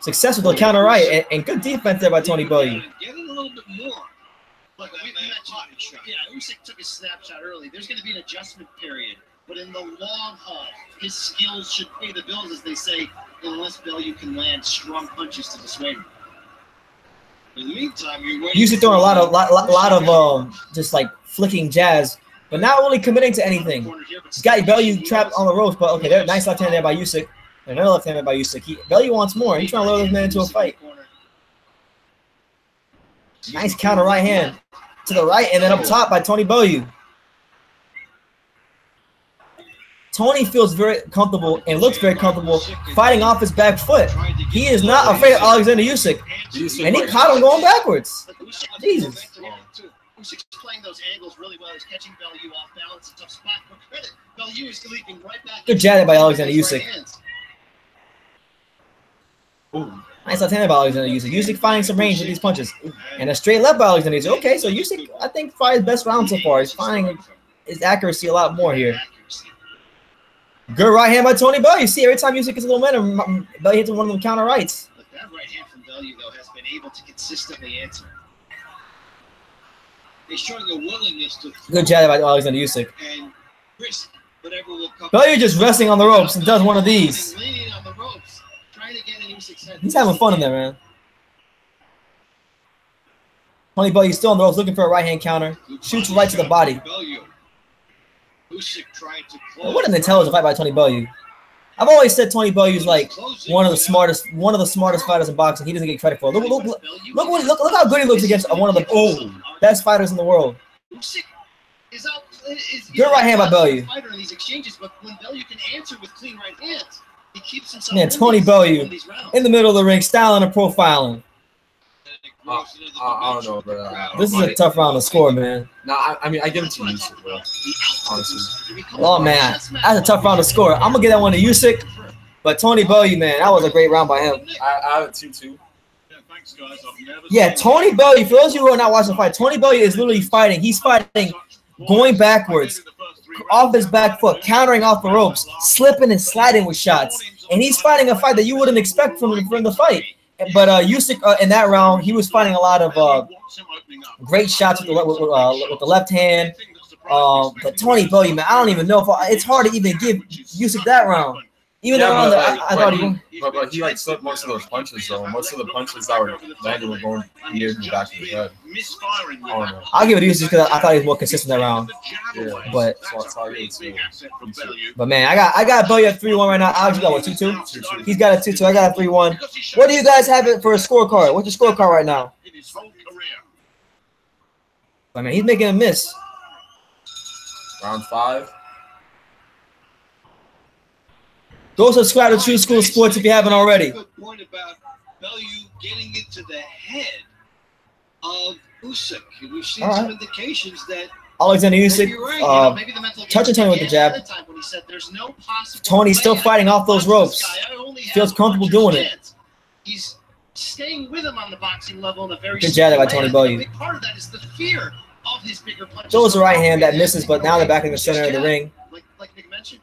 S1: success with the counter right and good defense there by Tony Bellew.
S8: Getting a little bit more.
S5: Look, we mentioned, yeah, Usyk took a snapshot early. There's going to be an adjustment period, but in the long haul, his skills should pay the bills, as they say, unless Bellew can land strong punches to dissuade him.
S8: In the meantime, you're waiting.
S1: Usyk throwing a lot of just like flicking jabs, but not really committing to anything. He's got Bellew trapped on the ropes, but okay, there, nice left hand there by Usyk. Another left hand there by Usyk. Bellew wants more. He's trying to lure this man into a fight. Nice counter right hand to the right, and then up top by Tony Bellew. Tony feels very comfortable and looks very comfortable fighting off his back foot. He is not afraid of Oleksandr Usyk, and he caught him going backwards. Jesus.
S5: Usyk's playing those angles really well. He's catching Bellew off balance. A tough spot for credit. Bellew is leaping right back.
S1: Good jab by Oleksandr Usyk. Nice left hand by Oleksandr Usyk. Usyk finding some range with these punches. And a straight left by Oleksandr Usyk. Okay, so Usyk, I think, probably his best round so far. He's finding his accuracy a lot more here. Good right hand by Tony Bellew. You see, every time Usyk gets a little momentum, Bellew hits one of them counter rights.
S5: But that right hand from Bellew, though, has been able to consistently answer.
S8: He's showing a willingness to
S1: good jab by Oleksandr Usyk.
S8: And risk whatever will come.
S1: Bellew just resting on the ropes and does one of these.
S5: Leaning on the ropes, trying to get in Usyk's head.
S1: He's having fun in there, man. Tony Bellew still on the ropes, looking for a right hand counter. Shoots right to the body.
S8: Usyk trying to close.
S1: What an intelligent fight by Tony Bellew. I've always said Tony Bellew is like one of the smartest fighters in boxing. He doesn't get credit for it. Look how good he looks against one of the best fighters in the world.
S5: Usyk is out.
S1: Good right hand by Bellew.
S5: Fighter in these exchanges, but when Bellew can answer with clean right hands, he keeps himself.
S1: Man, Tony Bellew in the middle of the ring, styling and profiling.
S4: I don't know, bro.
S1: This is a tough round to score, man.
S4: No, I mean, I give it to Usyk, bro. Honestly.
S1: Oh, man. That's a tough round to score. I'm going to give that one to Usyk. But Tony Bellew, man, that was a great round by him.
S4: I have it 2-2.
S1: Yeah, Tony Bellew, for those of you who are not watching the fight, Tony Bellew is literally fighting. He's fighting going backwards, off his back foot, countering off the ropes, slipping and sliding with shots. And he's fighting a fight that you wouldn't expect from the fight. But Usyk in that round, he was finding a lot of great shots with the left hand. But Tony Bellew, man, I don't even know if it's hard to even give Usyk that round. Even the round that I thought he won.
S4: But he like slipped most of those punches though. Most of the punches that were landing were going near the back of his head.
S1: I'll give it to Usyk because I thought he was more consistent that round.
S4: Yeah.
S1: But man, I got Bellew at 3-1 right now. Alex, you got what, 2-2? He's got a 2-2. I got a 3-1. What do you guys have it for a scorecard? What's your scorecard right now? I mean, he's making a miss.
S4: Round 5.
S1: Go subscribe to True School Sports if you haven't already.
S8: Good point about Bellew getting into the head of Usyk. We've seen some indications that
S1: Oleksandr Usyk touching Tony with the jab. Tony's still fighting off those ropes. Feels comfortable doing it.
S5: He's staying with him on the boxing level in a very
S1: good jab by Tony Bellew.
S5: Part of that is the fear of his bigger punches.
S1: Throws the right hand that misses, but now they're back in the center of the ring.
S5: Like Nick mentioned.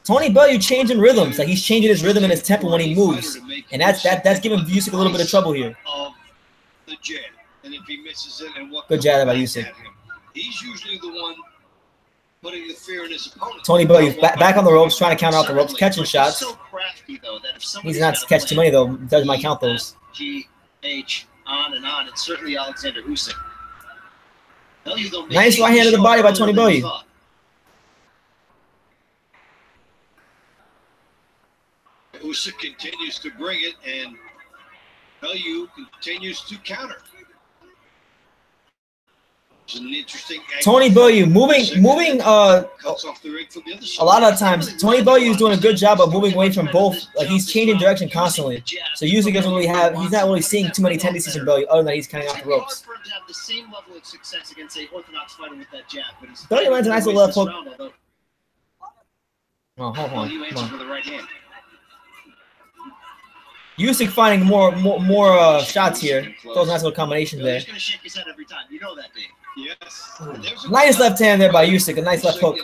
S1: Tony Bellew changing rhythms. Like he's changing his rhythm and his tempo when he moves. And that's giving Usyk a little bit of trouble here. Good jab by Usyk.
S8: He's usually the one putting the fear in his opponent.
S1: Tony Bellew back on the ropes, trying to counter out the ropes, catching shots. He's not to catch too many though. Judge might count those.
S5: GH on and on. It's certainly Oleksandr Usyk.
S1: Nice right hand to the body by Tony Bellew.
S8: Usyk continues to bring it, and Bellew continues to counter. It's an interesting
S1: Tony Bellew moving a lot of times. Tony Bellew is doing a good job of moving away from both. Like he's changing direction constantly. So Usyk doesn't really have. He's not really seeing too many tendencies in Bellew, other than he's cutting off the ropes. Bellew lands a nice little left hook. Oh, hold on. Usyk finding more shots here. Those nice little combinations there.
S5: He's gonna shake his head every time. You know that, Dave.
S8: Yes.
S1: Nice left hand there by Usyk. A nice left hook.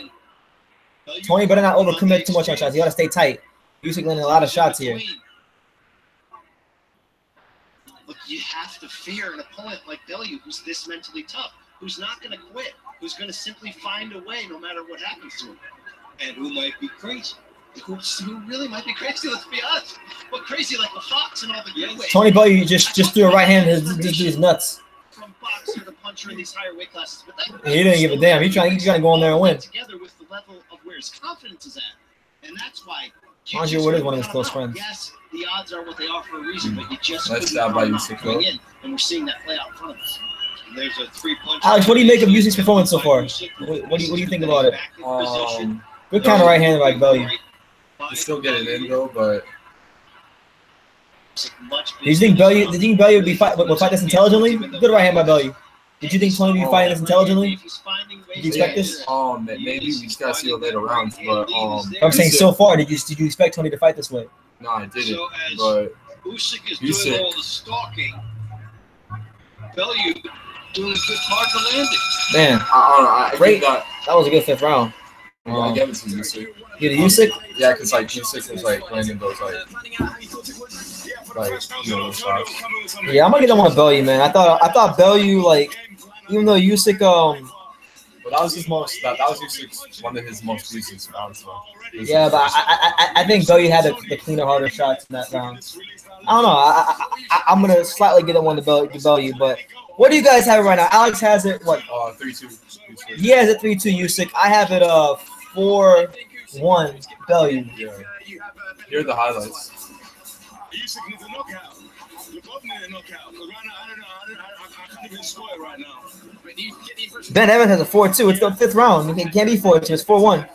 S1: Tony better not overcommit too much on shots. You gotta stay tight. Usyk landing a lot of shots here.
S5: Look, you have to fear an opponent like Bellew, who's this mentally tough, who's not gonna quit, who's gonna simply find a way no matter what happens to him,
S8: and who might be crazy.
S5: Who really might be crazy, let's be honest. But crazy like the Fox and all the good ways.
S1: Tony Bellew just threw a right hand and just threw his nuts.
S5: From boxer to puncher in these higher weight classes. But
S1: he didn't give a damn. He's trying to go in there and win.
S5: Together with the level of where his confidence is at. And that's why
S1: Andre Wood is one of his close friends.
S5: Yes, the odds are what they are for a reason, but you just
S4: nice job by Usyk,
S5: in, and we're seeing that play out in front of us.
S8: There's a 3-punch.
S1: Alex, what do you make of Usyk's performance so far? What do you think about it? Good counter right hand by Bellew.
S4: He's still getting in though, but
S1: did you think Bellew would fight this intelligently? Good right hand by Bellew. Did you think Tony would be fighting this intelligently? Did you expect this?
S4: Maybe we just gotta see the later rounds, but
S1: I'm saying so far, did you expect Tony to fight this way?
S4: No, I didn't. But
S8: Usyk is doing all the stalking. Bellew doing a good part of the landing.
S1: Man,
S4: I
S1: great. That was a good 5th round.
S4: I gave it to Usyk.
S1: You did Usyk?
S4: Yeah, because like Usyk was like landing those those shots.
S1: Yeah, I'm gonna get that one with Bellew, man. I thought Bellew, like, even though Usyk
S4: but that was his most. That was Usyk's one of his most recent rounds. So
S1: yeah, but I think Bellew had the cleaner, harder shots in that round. I don't know. I'm gonna slightly get that one to Bellew, but what do you guys have it right now? Alex has it what?
S4: 3-2.
S1: He has it 3-2 Usyk. I have it 4-1 Bellew.
S4: Yeah. Here are the highlights.
S7: Usyk needs a knockout. You both need a knockout. Because right now, I can't even score it right now.
S1: Ben Evans has a 4-2. It's the 5th round. It can't be 4-2. It's 4-1.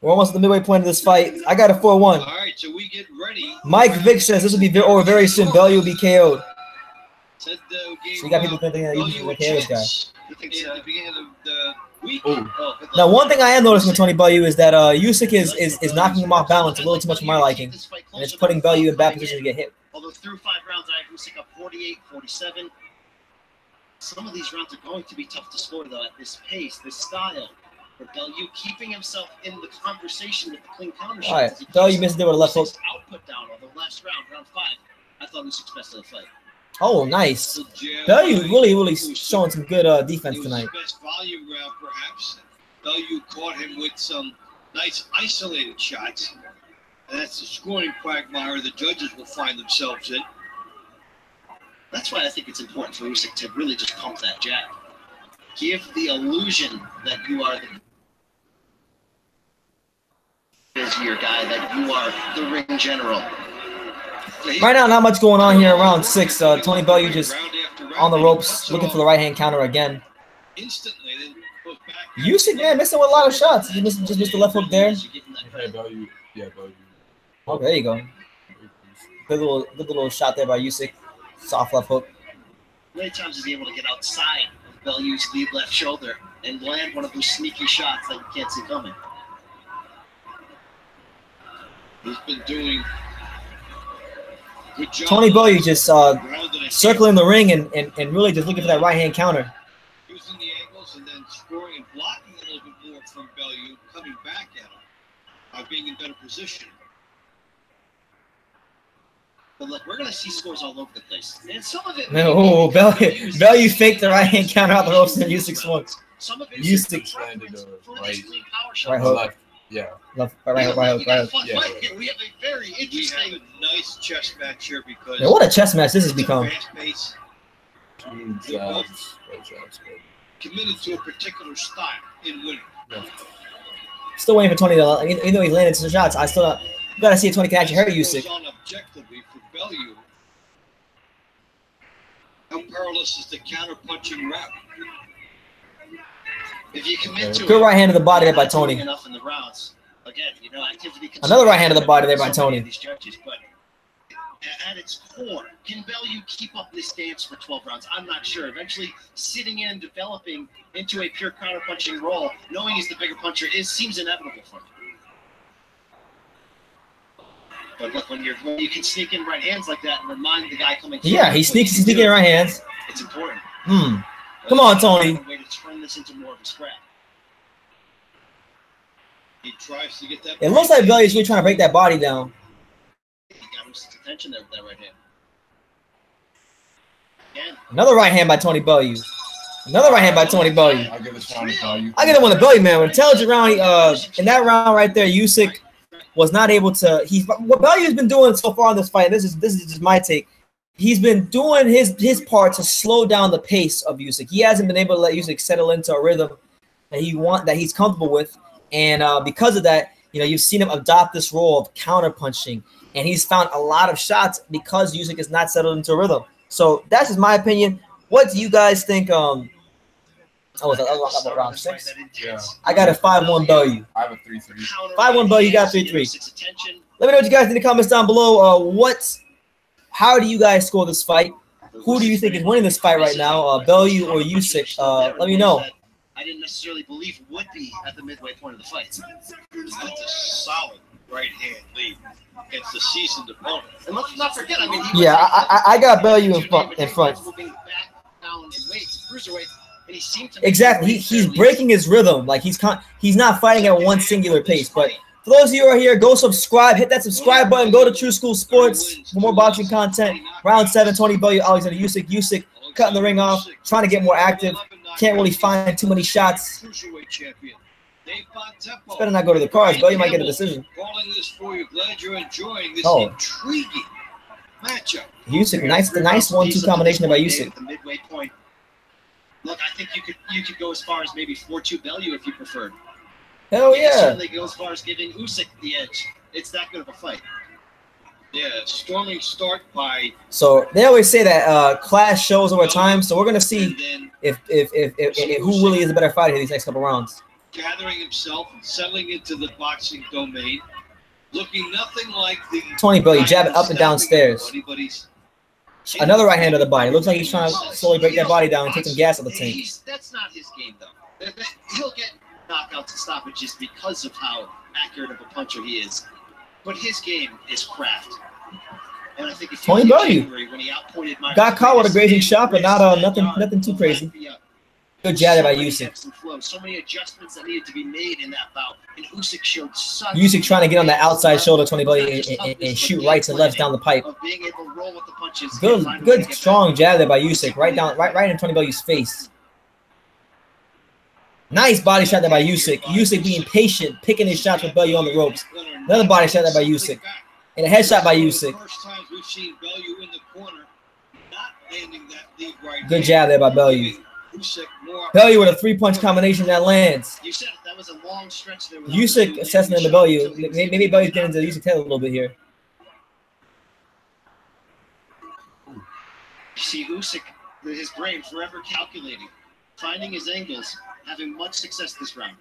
S1: We're almost at the midway point of this fight. I got a 4-1.
S8: All right, so we get ready.
S1: Mike Vick says this will be over very soon. Bellew will be KO'd. So you got people thinking that he's the KO's guy. Now, one thing I am noticing with Tony Bellew is that Usyk is knocking him off balance a little too much for my liking, and it's putting Bellew in bad position to get hit.
S5: Although through 5 rounds, I have Usyk up 48-47. Some of these rounds are going to be tough to score, though, at this pace, this style. For Bellew keeping himself in the conversation with the clean counter shots.
S1: All right, Bellew missed it with a left hook.
S5: Output down on the last round, round 5. I thought Usyk's best of the fight.
S1: Oh, nice. Bellew really showing some good defense tonight.
S8: Best volume round, perhaps. Bellew caught him with some nice isolated shots. And that's the scoring quagmire the judges will find themselves in.
S5: That's why I think it's important for Usyk to really just pump that jab. Give the illusion that you are your guy, that you are the ring general.
S1: Right now, not much going on here in round 6. Tony Bellew just on the ropes, looking for the right-hand counter again. Usyk, man, missing with a lot of shots. He just missed the left hook there.
S4: Bellew. Yeah, Bellew.
S1: Oh, there you go. Good little shot there by Usyk. Soft left hook.
S5: Many times is he able to get outside of Bellew's lead left shoulder and land one of those sneaky shots that you can't see coming.
S8: He's been doing a good job.
S1: Tony Bellew just circling the ring and really just looking for that right-hand counter.
S8: Using the angles and then scoring and blocking a little bit more from Bellew, coming back at him by being in better position.
S5: But look, we're going to see scores all over the place. And some of it...
S1: No, Bellew faked the right-hand counter out the ropes and Usyk swung. Usyk
S4: landed
S1: right hook.
S4: Left. Yeah.
S1: Left, right hook.
S8: Yeah. We have a very interesting, nice chess match here because...
S1: Yeah, what a chess match this has become.
S8: Committed to a particular style in winning.
S4: Yeah.
S1: Still waiting for Tony to... Even though he's landed some shots, I still got to see if Tony can actually hurt Usyk.
S8: Objectively for Bellew, how perilous is the counter-punching route?
S5: If you commit to
S1: good right hand to the body there by Tony.
S5: Enough in the rounds. Again, you know, activity
S1: another right hand to the body there by Tony.
S5: These judges, but at its core, can Bellew keep up this dance for 12 rounds? I'm not sure. Eventually, sitting in, developing into a pure counter-punching role, knowing he's the bigger puncher, seems inevitable for him. But look, when you can sneak in right hands like that and remind the guy coming.
S1: Yeah, he's sneaking in right hands.
S5: It's important.
S1: Come on, Tony.
S5: Way to turn this into more of a scrap.
S8: He tries to get that.
S1: It looks like Bellew's really trying to break that body down.
S5: He got him some attention there with that right hand. Again.
S1: Another right hand by Tony Bellew. Another right hand by Tony Bellew.
S4: I'll give it to Tony Bellew.
S1: I get it one to Bellew, man. Intelligent round. In that round right there, Usyk was not able to. What Bellew's been doing so far in this fight. This is just my take. He's been doing his part to slow down the pace of Usyk. He hasn't been able to let Usyk settle into a rhythm that he's comfortable with, and because of that, you know, you've seen him adopt this role of counter punching, and he's found a lot of shots because Usyk is not settled into a rhythm. So that's just my opinion. What do you guys think? Oh, was that round 6?
S4: Yeah.
S1: I got a 5-1 Bellew.
S4: I have a 3-3.
S1: 5-1 Bellew. You got 3-3. Let me know what you guys think in the comments down below. How do you guys score this fight? Who do you think is winning this fight right now, Bellew or Usyk? Let me know.
S5: I didn't necessarily believe would be at the midway point of the fight.
S8: That's a solid right hand lead against the seasoned opponent.
S5: And let's not forget, I mean,
S1: I got Bellew in front. Exactly. He's breaking his rhythm. Like he's not fighting at one singular pace. But for those of you who are here, go subscribe. Hit that subscribe button. Go to True School Sports for more boxing content. Round 7, Tony Bellew, Oleksandr Usyk. Usyk cutting the ring off, trying to get more active. Can't really find too many shots. Better not go to the cards. Bellew might get a decision.
S8: Calling this for you. Glad you're enjoying this intriguing matchup.
S1: Usyk, nice 1-2 combination by Usyk.
S5: The midway point. Look, I think you could go as far as maybe 4-2 Bellew if you preferred.
S1: Hell yeah.
S5: Certainly go as far as giving Usyk the edge. It's that good of a fight.
S8: Yeah, storming start by.
S1: So they always say that class shows over time. So we're gonna see if who really is a better fighter these next couple rounds.
S8: Gathering himself and settling into the boxing domain, looking nothing like the.
S1: Tony Bellew jabbing up and downstairs. Another right hand to the body. Looks like he's trying to slowly break that body down and take some gas out the tank.
S5: That's not his game though. He'll get knockouts and stoppages because of how accurate of a puncher he is. But his game is craft. And I think if
S1: Tony
S5: you look at
S1: Bellew
S5: January when he outpointed Michael
S1: got caught with a grazing shot, but not
S5: wrist,
S1: nothing too crazy.
S5: Latvia,
S1: Good jab there by
S5: so many
S1: Usyk.
S5: ebbs and flows, so many adjustments that needed to be made in that bout. And Usyk showed such
S1: Usyk trying to get on the outside shoulder, Tony Bellew, and shoot rights and lefts down the pipe.
S5: of being able to roll with the punches.
S1: Good,
S5: and find a way to
S1: good,
S5: get
S1: strong
S5: back.
S1: jab there by Usyk, right in Tony Bellew's face. Nice body shot there by Usyk. Usyk being patient, picking his shots with Bellew on the ropes. Another body shot there by Usyk. And a headshot by Usyk.
S8: First times we've seen Bellew in the corner, not landing that lead right.
S1: Good jab there by Bellew.
S8: Usyk more.
S1: Bellew with a 3-punch combination that lands.
S5: You said that was a long stretch there.
S1: Usyk assessing the Bellew. Maybe Bellew's getting into Usyk's head a little bit here.
S5: You see Usyk, his brain forever calculating, finding his angles, having much success this round.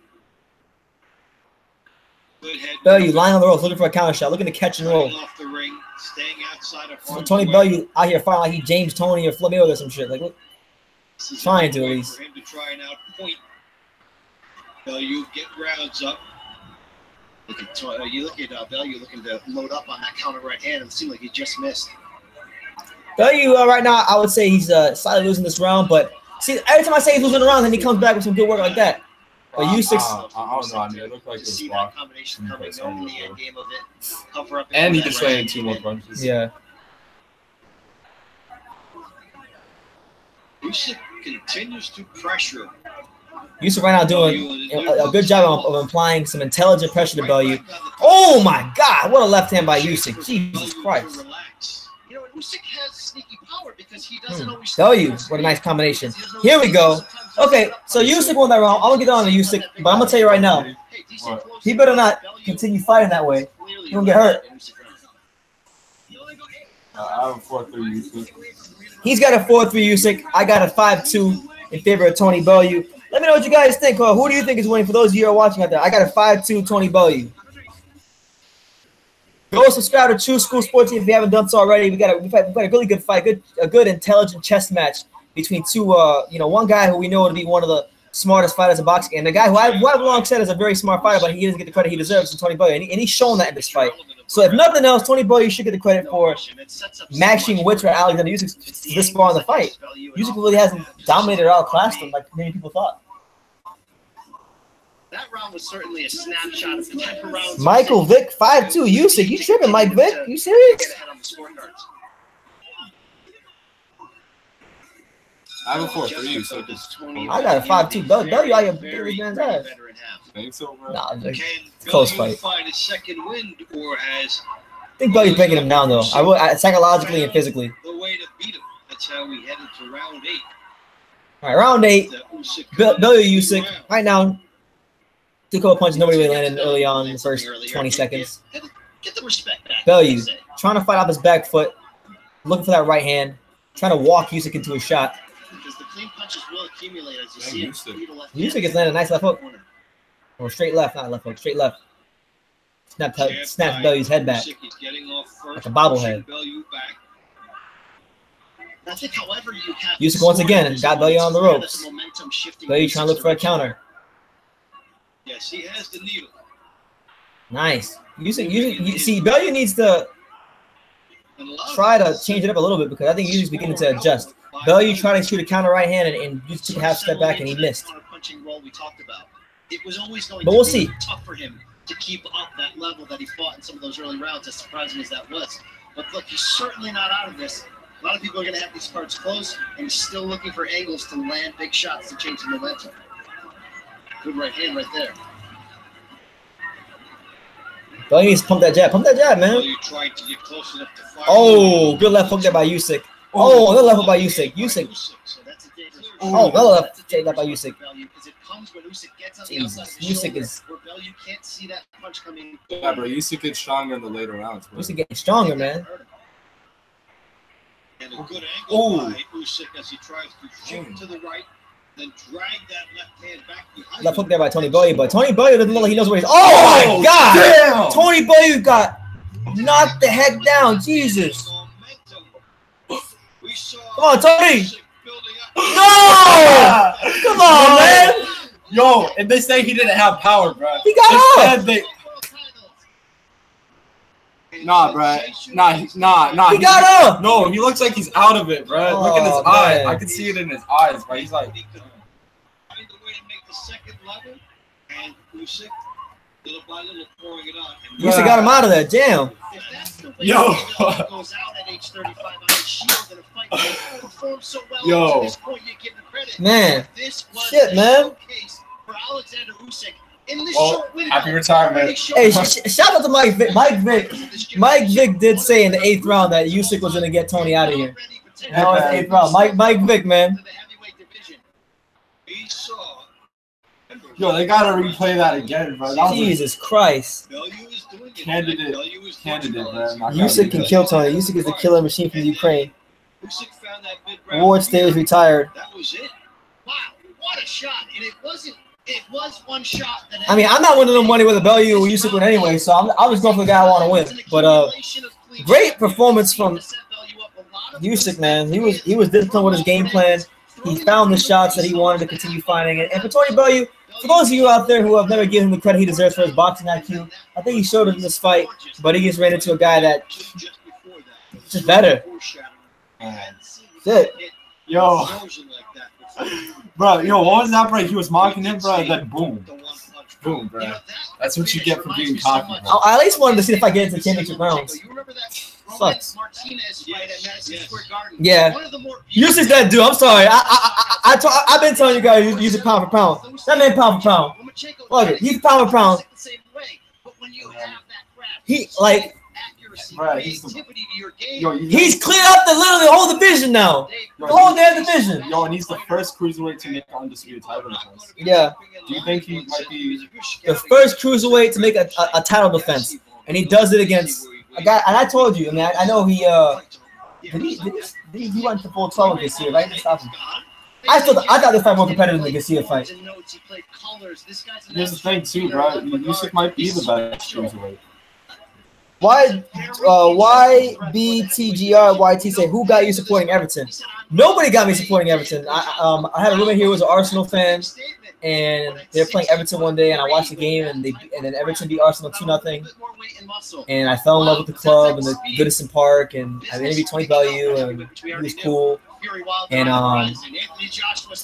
S8: Good head.
S1: Bellew lying on the ropes, looking for a counter shot, looking to catch and roll.
S8: Off the ring, staying outside of harm's
S1: Tony
S8: way.
S1: Bellew out here fighting like he James Toney or Floyd Mayweather or some shit. Like, look,
S5: This is
S1: trying to at
S8: Way
S1: least.
S8: for him to try and outpoint. Bellew get rounds up.
S5: Look at you look at Bellew looking to load up on that counter right hand, and it seemed like he just missed.
S1: Bellew right now, I would say he's slightly losing this round, but see, every time I say he's losing the round, then he comes back with some good work like that. But Usyk,
S4: I don't know. I mean, it looked like
S5: To
S4: it was
S5: see that
S4: blocked.
S5: combination coming,
S4: Okay,
S5: knowing the
S4: so-
S5: end game of it, cover up.
S4: And he
S5: that
S4: just
S5: right
S4: landed
S5: hand.
S4: 2 more punches.
S1: yeah.
S8: Usyk continues to pressure.
S1: Usyk right now doing a good job of implying some intelligent pressure to Bellew. Oh my God! What a left hand by Usyk. Jesus Christ.
S8: Relax.
S5: You know, Usyk has sneaky power because he doesn't always.
S1: Bellew, what a nice combination. Here we go. Okay, so Usyk won that round. I'm gonna get on to Usyk, but I'm gonna tell you right now, he better not continue fighting that way. He's gonna get hurt.
S4: I have a 4-3 Usyk.
S1: He's got a 4-3 Usyk. I got a 5-2 in favor of Tony Bellew. Let me know what you guys think. Who do you think is winning for those of you who are watching out there? I got a 5-2 Tony Bellew. Go subscribe to True School Sports if you haven't done so already. We've got a really good fight, a good intelligent chess match between two. One guy who we know to be one of the smartest fighters in boxing, and the guy who I've long said is a very smart fighter, but he doesn't get the credit he deserves. Tony Bellew, and he's shown that in this fight. So if nothing else, Tony Bellew should get the credit for matching wits with Alexander Usyk this far in the fight. Usyk really hasn't dominated or outclassed him like many people thought.
S5: That round was certainly a snapshot of the type of rounds.
S1: Michael Vick 5-2 Usyk. You tripping, Mike Vick? You serious?
S5: Get ahead on the scorecards.
S4: I have a 4-3 Usyk.
S1: I got a 5-2 Bellew out here beating this man's ass.
S4: Think so, bro?
S1: Nah,
S8: Can
S1: close
S8: Bellew
S1: fight.
S8: find a second wind, or has
S1: I think Bellew's breaking him down though. Psychologically and physically.
S8: the way to beat him? That's how we headed to round 8.
S1: All right, round 8.
S8: That Usyk
S1: Bellew Usyk right now. Took a couple punches. Nobody really landed early on in the first 20 seconds.
S5: Get the respect back.
S1: Bellew trying to fight off his back foot, looking for that right hand, trying to walk Usyk into a shot.
S5: Because the clean punches will accumulate as you
S4: Dang,
S5: see it.
S4: Usyk.
S5: Lead a left
S1: Usyk
S5: hand.
S1: has landed a nice left hook. Or straight left, not left hook, straight left. Snaps Bellew's head back.
S8: Usyk is getting off first,
S1: Like a bobblehead.
S8: pushing Bellew back.
S5: I think, however, you have
S1: Usyk once again got Bellew on the ropes.
S5: Momentum-shifting
S1: Bellew trying to look for a counter.
S8: Yes, he has the needle.
S1: Nice. You see, Bellew needs to
S8: And a lot of
S1: try to
S8: this-
S1: change it up a little bit because I think Usyk's beginning to adjust. Bellew tried to shoot a counter right hand and just took a half step back and he missed.
S5: Punching roll we talked about. It was always going
S1: But
S5: to
S1: we'll
S5: be
S1: see.
S5: tough for him to keep up that level that he fought in some of those early rounds, as surprising as that was. But look, he's certainly not out of this. A lot of people are going to have these cards close, and he's still looking for angles to land big shots to change the momentum. Good right hand right there.
S1: Bellew needs to pump that jab. Pump that jab, man.
S8: Bellew tried to get close enough to fire.
S1: Oh, good left hook there by Usyk. Oh, good left hook by Usyk. Usyk.
S5: So that's a dangerous.
S1: Oh, well left take that by Usyk.
S5: Because it comes when Usyk gets on the
S1: Jesus,
S5: outside of the
S1: Usyk
S5: shoulder,
S1: is-
S5: where Bellew can't see that punch coming.
S4: Yeah, bro. Usyk gets stronger in the later rounds, bro.
S1: Usyk getting stronger, man.
S8: And a good angle
S4: Ooh.
S8: by Usyk as he tries to shift to the right, then drag that left hand back behind
S1: Left
S8: him.
S1: hook there by Tony Bellew, but Tony Bellew doesn't look like he knows where he's. Oh my God!
S4: Damn!
S1: Tony Bellew got knocked the heck down. Jesus!
S8: Momentum. We saw
S1: Come on, Tony!
S8: Usyk building up.
S1: No! Come on, man!
S4: Yo, and they say he didn't have power, bro.
S1: He got
S4: They
S1: up.
S4: said they-
S2: Nah, bro. Nah.
S1: He got up.
S4: No, he looks like he's out of it, bro. Look at his
S1: Oh,
S4: eyes.
S1: man.
S4: I can see it in his eyes, bro. He's like,
S8: He could find a way to make the second level, and Usyk, little by little, pouring it on. And
S1: Usyk got him out of there. Damn.
S5: If that's the way
S4: Yo.
S5: Bellew goes out at age 35 on his shield in a fight that performed so well
S4: Yo.
S5: to this point, you give him credit.
S1: Man.
S5: This was
S1: Shit,
S5: a
S1: man.
S5: showcase for Oleksandr Usyk in this
S4: Oh,
S5: short window.
S4: happy retirement.
S1: Hey, shout out to Mike Vick. Mike Vick did say in the 8th round that Usyk was gonna get Tony out of here. That was the 8th round. Mike Vick, man.
S8: he saw.
S2: Yo, they gotta replay that again, bro. That was
S1: Jesus Christ.
S8: Bellew was doing it.
S2: Candidate.
S8: Bellew was
S2: Candidate,
S8: doing
S2: man.
S8: it.
S2: Not
S1: Usyk can kill Tony. Usyk is the killer machine from Ukraine.
S8: Usyk found that mid-round
S1: Ward stays retired.
S8: That was it.
S5: Wow, what a shot! And it wasn't. It was one shot. That
S1: I mean, I'm not winning no money with a Bellew or Usyk win anyway, so I was going for the guy I want to win. But great performance from Usyk, man. He was disciplined with his game plan. He found the shots that he wanted to continue finding it. And for Tony Bellew, for those of you out there who have never given him the credit he deserves for his boxing IQ, I think he showed it in this fight, but he just ran into a guy that's just better. Shit.
S2: Yo, bro. Yo, what was that, bro? He was mocking him, bro. Then boom, boom, bro. That's what you get for being cocky, bro.
S1: I at least wanted to see if I get into championship rounds. Sucks. Yeah. Usyk's that dude. I'm sorry. I've been telling you guys use it pound for pound. That man pound for pound. Look it. He's pound for pound. He like
S2: Bro, he's cleared
S1: up literally the whole division now. The whole damn division.
S2: Yo, and he's the first cruiserweight to make an undisputed title defense.
S1: Yeah.
S2: Do you think he might be
S1: The first cruiserweight to make a title defense, and he does it against a guy. And I told you. I mean, I know he he went to full 12 this year, right? Stop him. I thought this fight more competitive than the Garcia fight.
S2: Here's the thing too, bro. Usyk might be the best cruiserweight.
S1: Why BTGR YT say who got you supporting Everton? Nobody got me supporting Everton. I had a roommate here who was an Arsenal fan, and they were playing Everton one day, and I watched the game, and then Everton beat Arsenal 2-0, and I fell in love with the club and the Goodison Park, and I interviewed Tony Bellew, and he was cool, and I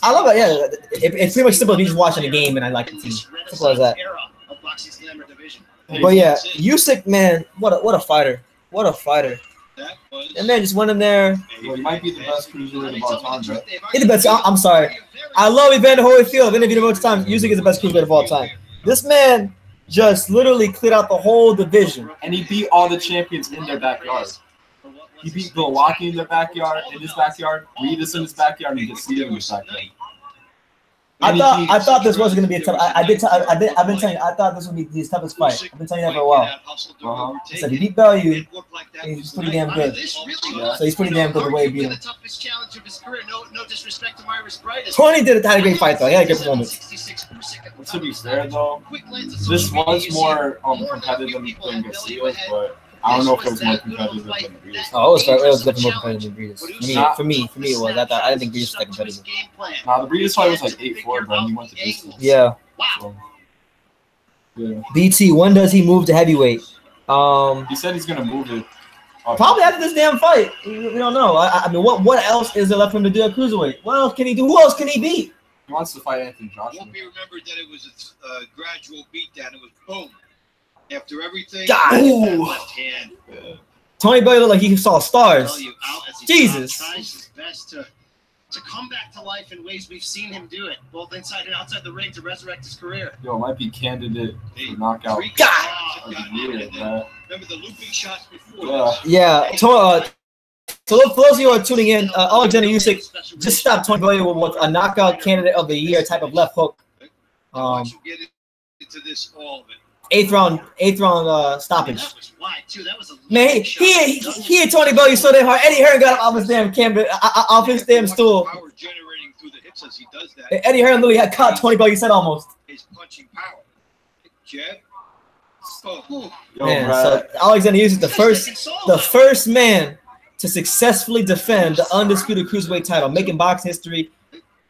S1: love it. Yeah, it's pretty much simple. You just watching the game, and I like the team. Simple as that. But yeah, Usyk, man, what a fighter! What a fighter! That man just went in there.
S2: Well, he might be the best cruiserweight of all time, bro.
S1: He's the best. I'm sorry. I love Evander Holyfield. I've interviewed him multiple times. Usyk is the best cruiserweight of all time. This man just literally cleared out the whole division.
S2: And he beat all the champions in their backyard. He beat Milwaukee in their backyard, Reedus in his backyard, and Garcia in his backyard.
S1: I thought this wasn't gonna be a tough. I've been telling you, I thought this would be his toughest fight. I've been telling you that for a while. I said he beat Bellew, and he's pretty damn good. Yeah. So he's pretty damn good the way he beat him. Tony had a great fight though. He had a good performance.
S2: To be fair though, this was more competitive than Garcia, but I don't know if it was more competitive than Reedus.
S1: Oh, it was definitely more competitive than Reedus. For me, it was. I didn't think Reedus was that competitive.
S2: Nah, the Reedus fight was like 8-4, bro. And he went to distance.
S1: Yeah.
S2: So, yeah.
S1: BT, when does he move to heavyweight?
S2: He said he's gonna move it.
S1: Probably after this damn fight. We don't know. I mean, what else is there left for him to do at cruiserweight? What else can he do? Who else can he beat?
S2: He wants to fight Anthony Joshua.
S8: It won't be remembered that it was a gradual beatdown. It was boom. After everything, left hand.
S1: Tony Bellew looked like he saw stars. Jesus.
S5: Tries his best to come back to life in ways we've seen him do it, both inside and outside the ring, to resurrect his career.
S2: Yo, it might be candidate for knockout.
S1: God.
S8: Remember the looping shots before?
S1: Yeah. So for those of you who are tuning in, Oleksandr Usyk just stopped Tony Bellew with a knockout candidate of the year type of left hook.
S8: Once you get into this, all of it.
S1: Eighth round stoppage. Man, he and Tony Bellew so damn hard. Eddie Hearn got off his damn off his damn stool. Eddie Hearn literally had caught Tony Bellew said almost.
S8: His punching power. Jab.
S1: Man, so Oleksandr Usyk the first man to successfully defend the undisputed cruiserweight title, making boxing history,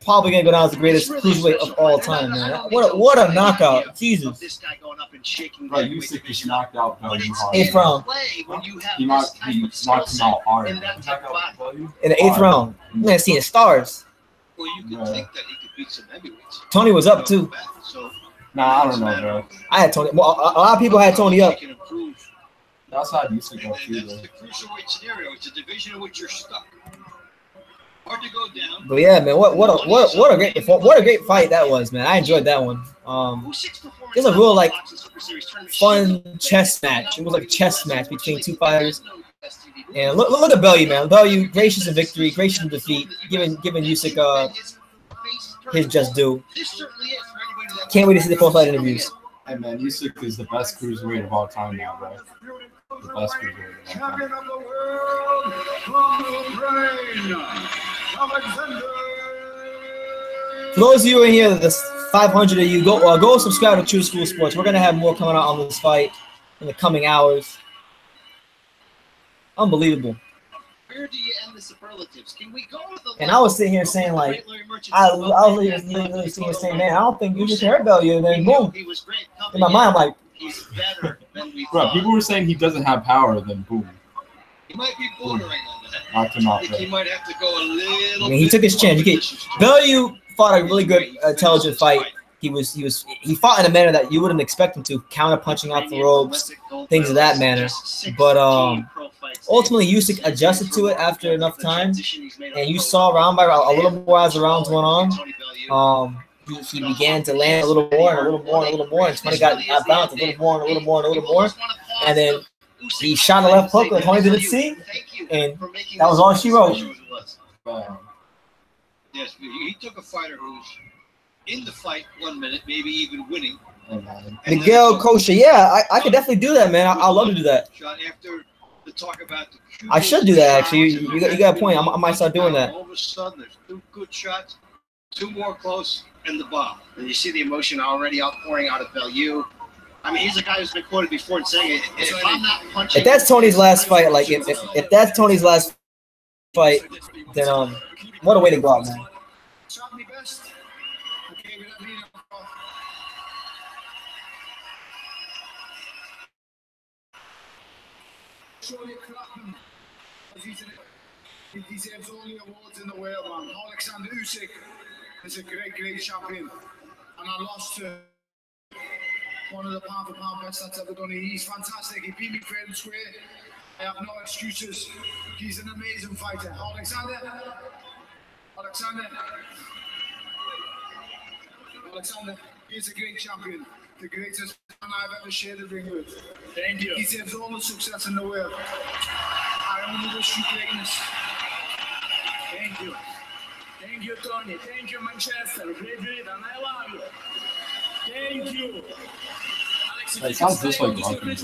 S1: probably gonna go down as the greatest cruiserweight of all time, man. What a knockout, Jesus.
S5: This guy going up and shaking
S2: Right, Usyk just knocked out Bellew hard.
S1: 8th round.
S2: He knocked him out hard.
S1: In the 8th round, man, seeing stars.
S8: Well, you could think that he could beat some heavyweights.
S1: Tony was up too.
S8: So
S2: Nah, I don't know, bro.
S1: I had Tony. Well, a lot of people had Tony up.
S2: That's how Usyk go too,
S8: That's
S2: though.
S8: the cruiserweight scenario. It's a division in which you're stuck. Hard to go down.
S1: But yeah, man, what a great fight that was, man. I enjoyed that one. It was a real like fun chess match. It was like a chess match between two fighters. And look at Bellew, man. Bellew, gracious in victory, gracious in defeat, giving Usyk his just due. Can't wait to see the post-fight interviews.
S2: Hey man, Usyk is the best cruiserweight of all time now, bro. The best cruiserweight of all time.
S7: Champion of the world from Ukraine, Oleksandr.
S1: For those of you who are here, the 500 of you, go subscribe to True School Sports. We're gonna have more coming out on this fight in the coming hours. Unbelievable.
S5: Where do you end the superlatives? Can we go with the
S1: And I was sitting here saying, like, I was literally sitting here saying, man, I don't think Usyk can hurt Bellew. And then boom,
S5: He was great.
S1: in my mind, I'm like,
S5: He's better than we
S2: Bro,
S5: thought.
S2: people were saying he doesn't have power, then boom.
S8: He might be bordering on that.
S2: Knocked him
S8: I
S2: out,
S8: think
S2: bro.
S8: he might have to go a little.
S1: I mean, he took his chance. Bellew fought a really good, intelligent fight. He fought in a manner that you wouldn't expect him to, counter punching out the ropes, things of that manner. But ultimately, Usyk adjusted to it after enough time, and you saw round by round, a little more as the rounds went on. He began to land a little more and a little more and a little more, and Tony got bounced a little more and a little more and a little more, and then he shot a left hook that Tony didn't see, and that was all she wrote.
S8: Yes, he took a fighter who's in the fight 1 minute, maybe even winning.
S1: Miguel Kosher, yeah, I could definitely do that, man. I'd love to do that.
S8: Shot after the talk about the
S1: I should do that, actually. You got a point. I might start doing that.
S8: All of a sudden, there's 2 good shots, 2 more close, and the bomb.
S5: And you see the emotion already outpouring out of Bellew. I mean, he's a guy who's been quoted before and saying, if I'm not punching...
S1: If that's Tony's last fight, like, if that's Tony's last fight, then, what a way to go out, man.
S7: He deserves all the awards in the world, man. Oleksandr Usyk is a great champion. And I lost to one of the pound-for-pound best that's ever done it. He's fantastic. He beat me fair and square. I have no excuses. He's an amazing fighter. Oleksandr, he's a great champion. The greatest man I've ever shared the ring with.
S9: Thank you.
S7: He deserves all the success in the world. I only wish you greatness.
S9: Thank you. Thank you, Tony. Thank you, Manchester. Great, and I love you. Thank you. Alex,
S2: It sounds just like Rocky, bro.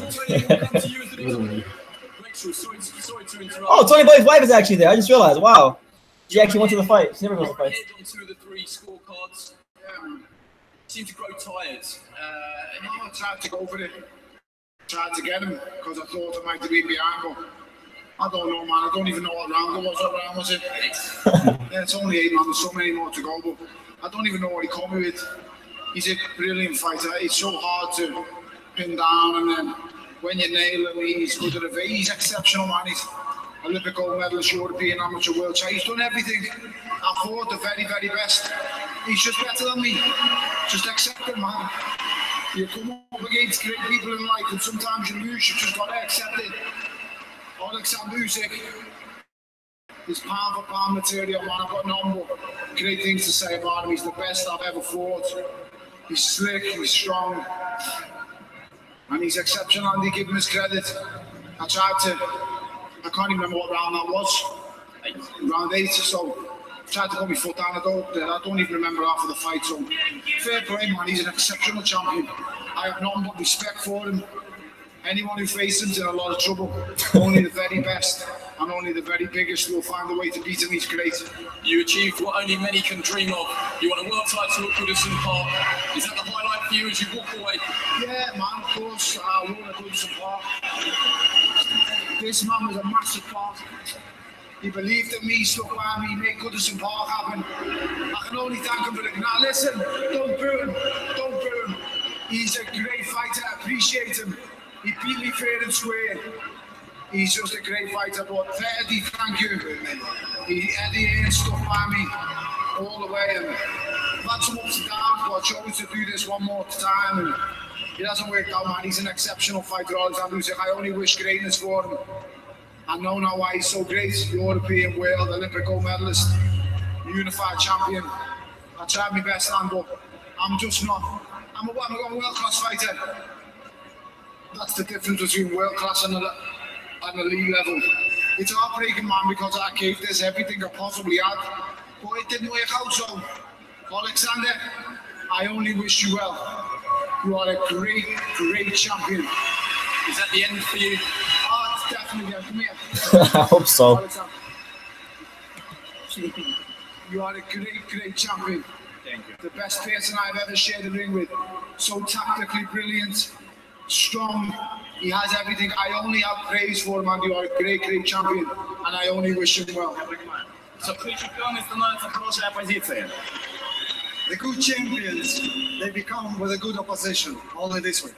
S9: Sorry to interrupt.
S1: Oh, Tony Blake's wife is actually there. I just realized. Wow. She actually went to the fight. She never goes to fights.
S9: On 2 of the 3 scorecards. Seem to grow tired.
S7: I tried to go for it. Tried to get him because I thought I might have been behind, but I don't know, man. I don't even know what round it was. What round was it? Yeah, it's only 8, man. There's so many more to go, but I don't even know what he caught me with. He's a brilliant fighter. It's so hard to pin down, and then when you nail him, he's good at it. He's exceptional, man. He's Olympic gold medalist, European amateur world champion. He's done everything. I fought the very best. He's just better than me. Just accept it, man. You come up against great people in life, and sometimes you lose. You just gotta accept it. Oleksandr Usyk is pound-for-pound material, man. I've got no but great things to say about him. He's the best I've ever fought. He's slick, he's strong, and he's exceptional, and they give him his credit. I can't even remember what round that was. Round 8, so I tried to put my foot down. I don't even remember after the fight, so fair play, man. He's an exceptional champion. I have nothing but respect for him. Anyone who faces him's in a lot of trouble. Only the very best and only the very biggest will find a way to beat him. He's great.
S9: You achieved what only many can dream of. You won a world title at Goodison Park. Is that the highlight for you as you walk away?
S7: Yeah, man, of course. I won at Goodison Park. This man was a massive part He believed in me, stuck by me, made Goodison Park happen. I can only thank him for it. Now listen, don't boo him, don't boo him. He's a great fighter, I appreciate him. He beat me fair and square. He's just a great fighter, but Eddie, thank you. Eddie ain't stuck by me all the way. And I've had some ups and downs, but I chose to do this one more time. And it hasn't worked out, man. He's an exceptional fighter, Oleksandr Usyk. I only wish greatness for him. I know now why he's so great. European, world, Olympic gold medalist, unified champion. I tried my best, man, but I'm just not. I'm a world-class fighter. That's the difference between world-class and elite level. It's heartbreaking, man, because I gave this everything I possibly had, but it didn't work out. So, Oleksandr, I only wish you well. You are a great, great champion.
S9: Is that the end for you?
S7: Oh, it's definitely the end. Come here.
S1: I hope so.
S7: Oleksandr. You are a great, great champion.
S9: Thank you.
S7: The best person I've ever shared the ring with. So tactically brilliant, strong. He has everything. I only have praise for him, and you are a great, great champion. And I only wish him well.
S9: So, чемпионы становятся хорошей оппозицией.
S7: The good champions, they become with a good opposition. Only this way.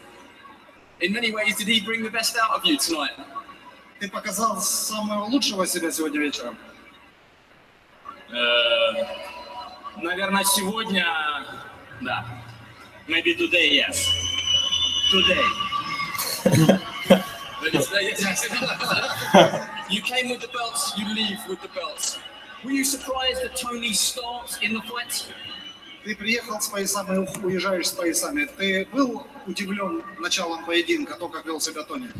S9: In many ways, did he bring the best out of you tonight?
S7: Ты показал самого лучшего себя сегодня вечером.
S9: Наверное, сегодня, да. Maybe today, yes. Today. You came with the belts, you leave with the belts. Were you surprised at Tony's start in the fight?
S7: Ты приехал с поясами, уезжаешь с поясами. Ты был удивлен началом поединка, то, как вел себя Тони?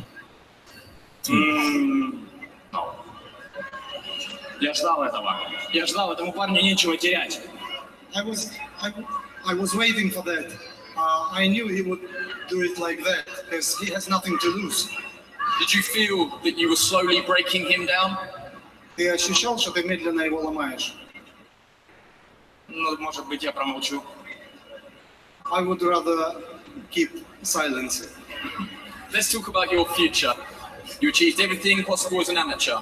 S9: Я ждал этого. Я ждал, этому парню нечего терять.
S7: I was waiting for that. I knew he would do it like that because he has nothing to lose.
S9: Did you feel that you were slowly breaking him down?
S7: Ты ощущал, что ты медленно его ломаешь?
S9: Ну, может быть, я промолчу.
S7: I would rather keep silence.
S9: Let's talk about your future. You achieved everything possible as an amateur.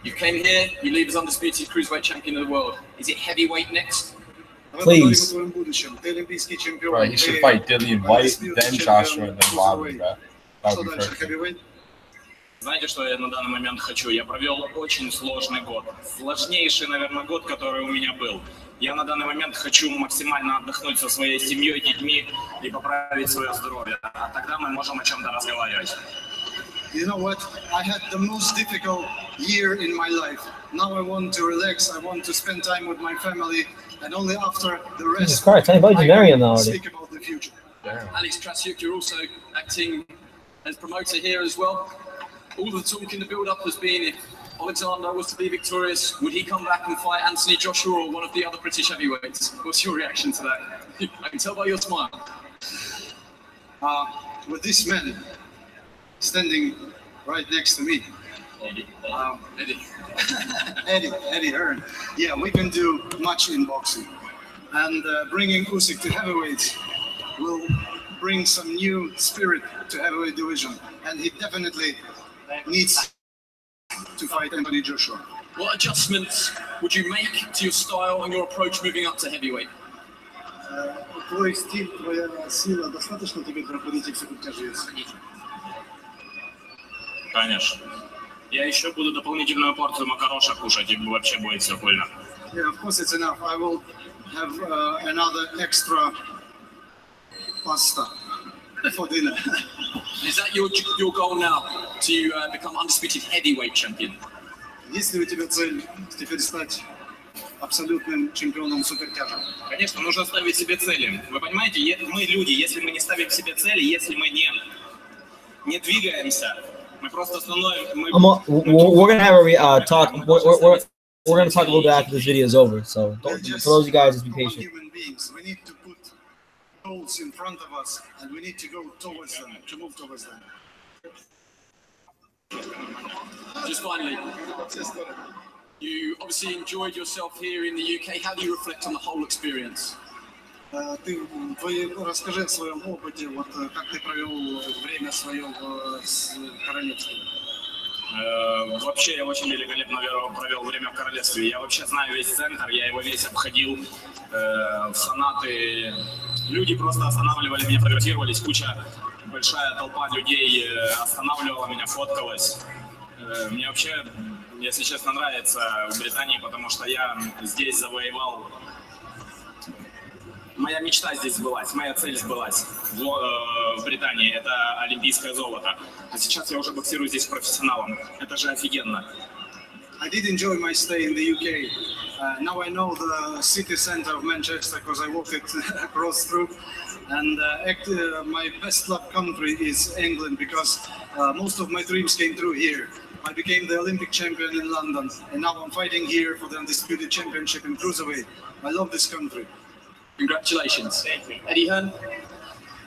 S9: You came here, you leave as undisputed cruiserweight champion of the world. Is it heavyweight next?
S1: Please.
S4: Right, he should fight Dillian White, then Joshua, and then Wilder, bro. That would be perfect.
S9: Знаете, что я на данный момент хочу? Я провел очень сложный год. Сложнейший, наверное, год, который у меня был. Я на данный момент хочу максимально отдохнуть со своей семьей, детьми и поправить свое здоровье. А тогда мы можем о чем-то разговаривать.
S7: You know what? I had the most difficult year in my life. Now I want to relax. I want to spend time with my family, and only after the rest, I can speak about the future.
S9: Alex Trasyuk, you're also acting as promoter here as well. All the talk in the build-up has been if Oleksandr was to be victorious, would he come back and fight Anthony Joshua or one of the other British heavyweights? What's your reaction to that? I can tell by your smile.
S7: With this man standing right next to me, Eddie Hearn. Yeah, we can do much in boxing, and bringing Usyk to heavyweight will bring some new spirit to heavyweight division, and he definitely needs to fight Anthony Joshua.
S9: What adjustments would you make to your style and your approach moving up to heavyweight?
S7: Твой стиль, твоя сила достаточно тебе для победить в тяжелом?
S9: Конечно. Я еще буду дополнительную порцию макароша кушать, и вообще будет все пыльно.
S7: Yeah, of course it's enough. I will have another extra pasta for dinner.
S9: Is that your goal now, to become undisputed heavyweight champion?
S7: Есть ли у тебя цель теперь стать абсолютным чемпионом супертяжа?
S9: Конечно, нужно ставить себе цели. Вы понимаете, мы люди, если мы не ставим себе цели, если мы не двигаемся, мы просто становимся...
S1: We're gonna have a talk. We're gonna talk a little bit after this video is over. So for those of you guys, just be patient.
S7: Human beings. We need to put goals in front of us, and we need to go towards them, to move towards them.
S9: Just finally, you obviously enjoyed yourself here in the UK. How do you reflect on the whole experience?
S7: Ты расскажи о своем опыте, вот как ты провел время свое в королевстве.
S10: Вообще, я очень великолепно провел время в королевстве. Я вообще знаю весь центр, я его весь обходил. Фанаты, люди просто останавливали меня, фотографировались, большая толпа людей останавливала меня, фоткалась. Мне вообще, если честно, нравится в Британии, потому что я здесь завоевал. Моя мечта здесь сбылась, моя цель сбылась в Британии. Это олимпийское золото. А сейчас я уже боксирую здесь профессионалом. Это же офигенно.
S11: I did enjoy my stay in the UK. Now I know the city center of Manchester because I walked it across through. And my best loved country is England because most of my dreams came through here. I became the Olympic champion in London, and now I'm fighting here for the undisputed championship in cruiserweight. I love this country.
S9: Congratulations. Thank you. Eddie Hearn.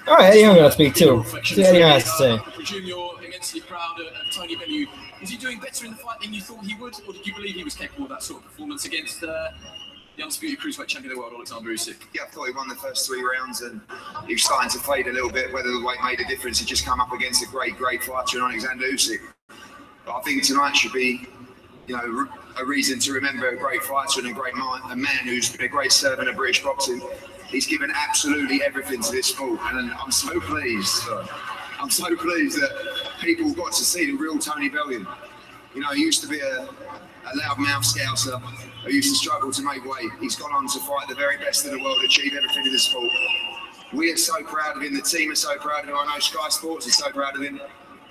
S1: All right, Eddie Hearn going to speak too. See what Eddie Hearn has to say.
S9: I presume you're immensely proud of Tony Bellew. Is he doing better in the fight than you thought he would, or did you believe he was capable of that sort of performance against the undisputed cruiserweight champion of the world, Oleksandr Usyk?
S12: Yeah, I thought he won the first 3 rounds, and he was starting to fade a little bit. Whether the weight made a difference, he just come up against a great fighter in Oleksandr Usyk. But I think tonight should be, a reason to remember a great fighter and a man who's been a great servant of British boxing. He's given absolutely everything to this sport, and I'm so pleased. I'm so pleased that people got to see the real Tony Bellew. He used to be a loudmouth scouser who used to struggle to make weight. He's gone on to fight the very best in the world, achieve everything in the sport. We are so proud of him. The team are so proud of him. I know Sky Sports is so proud of him.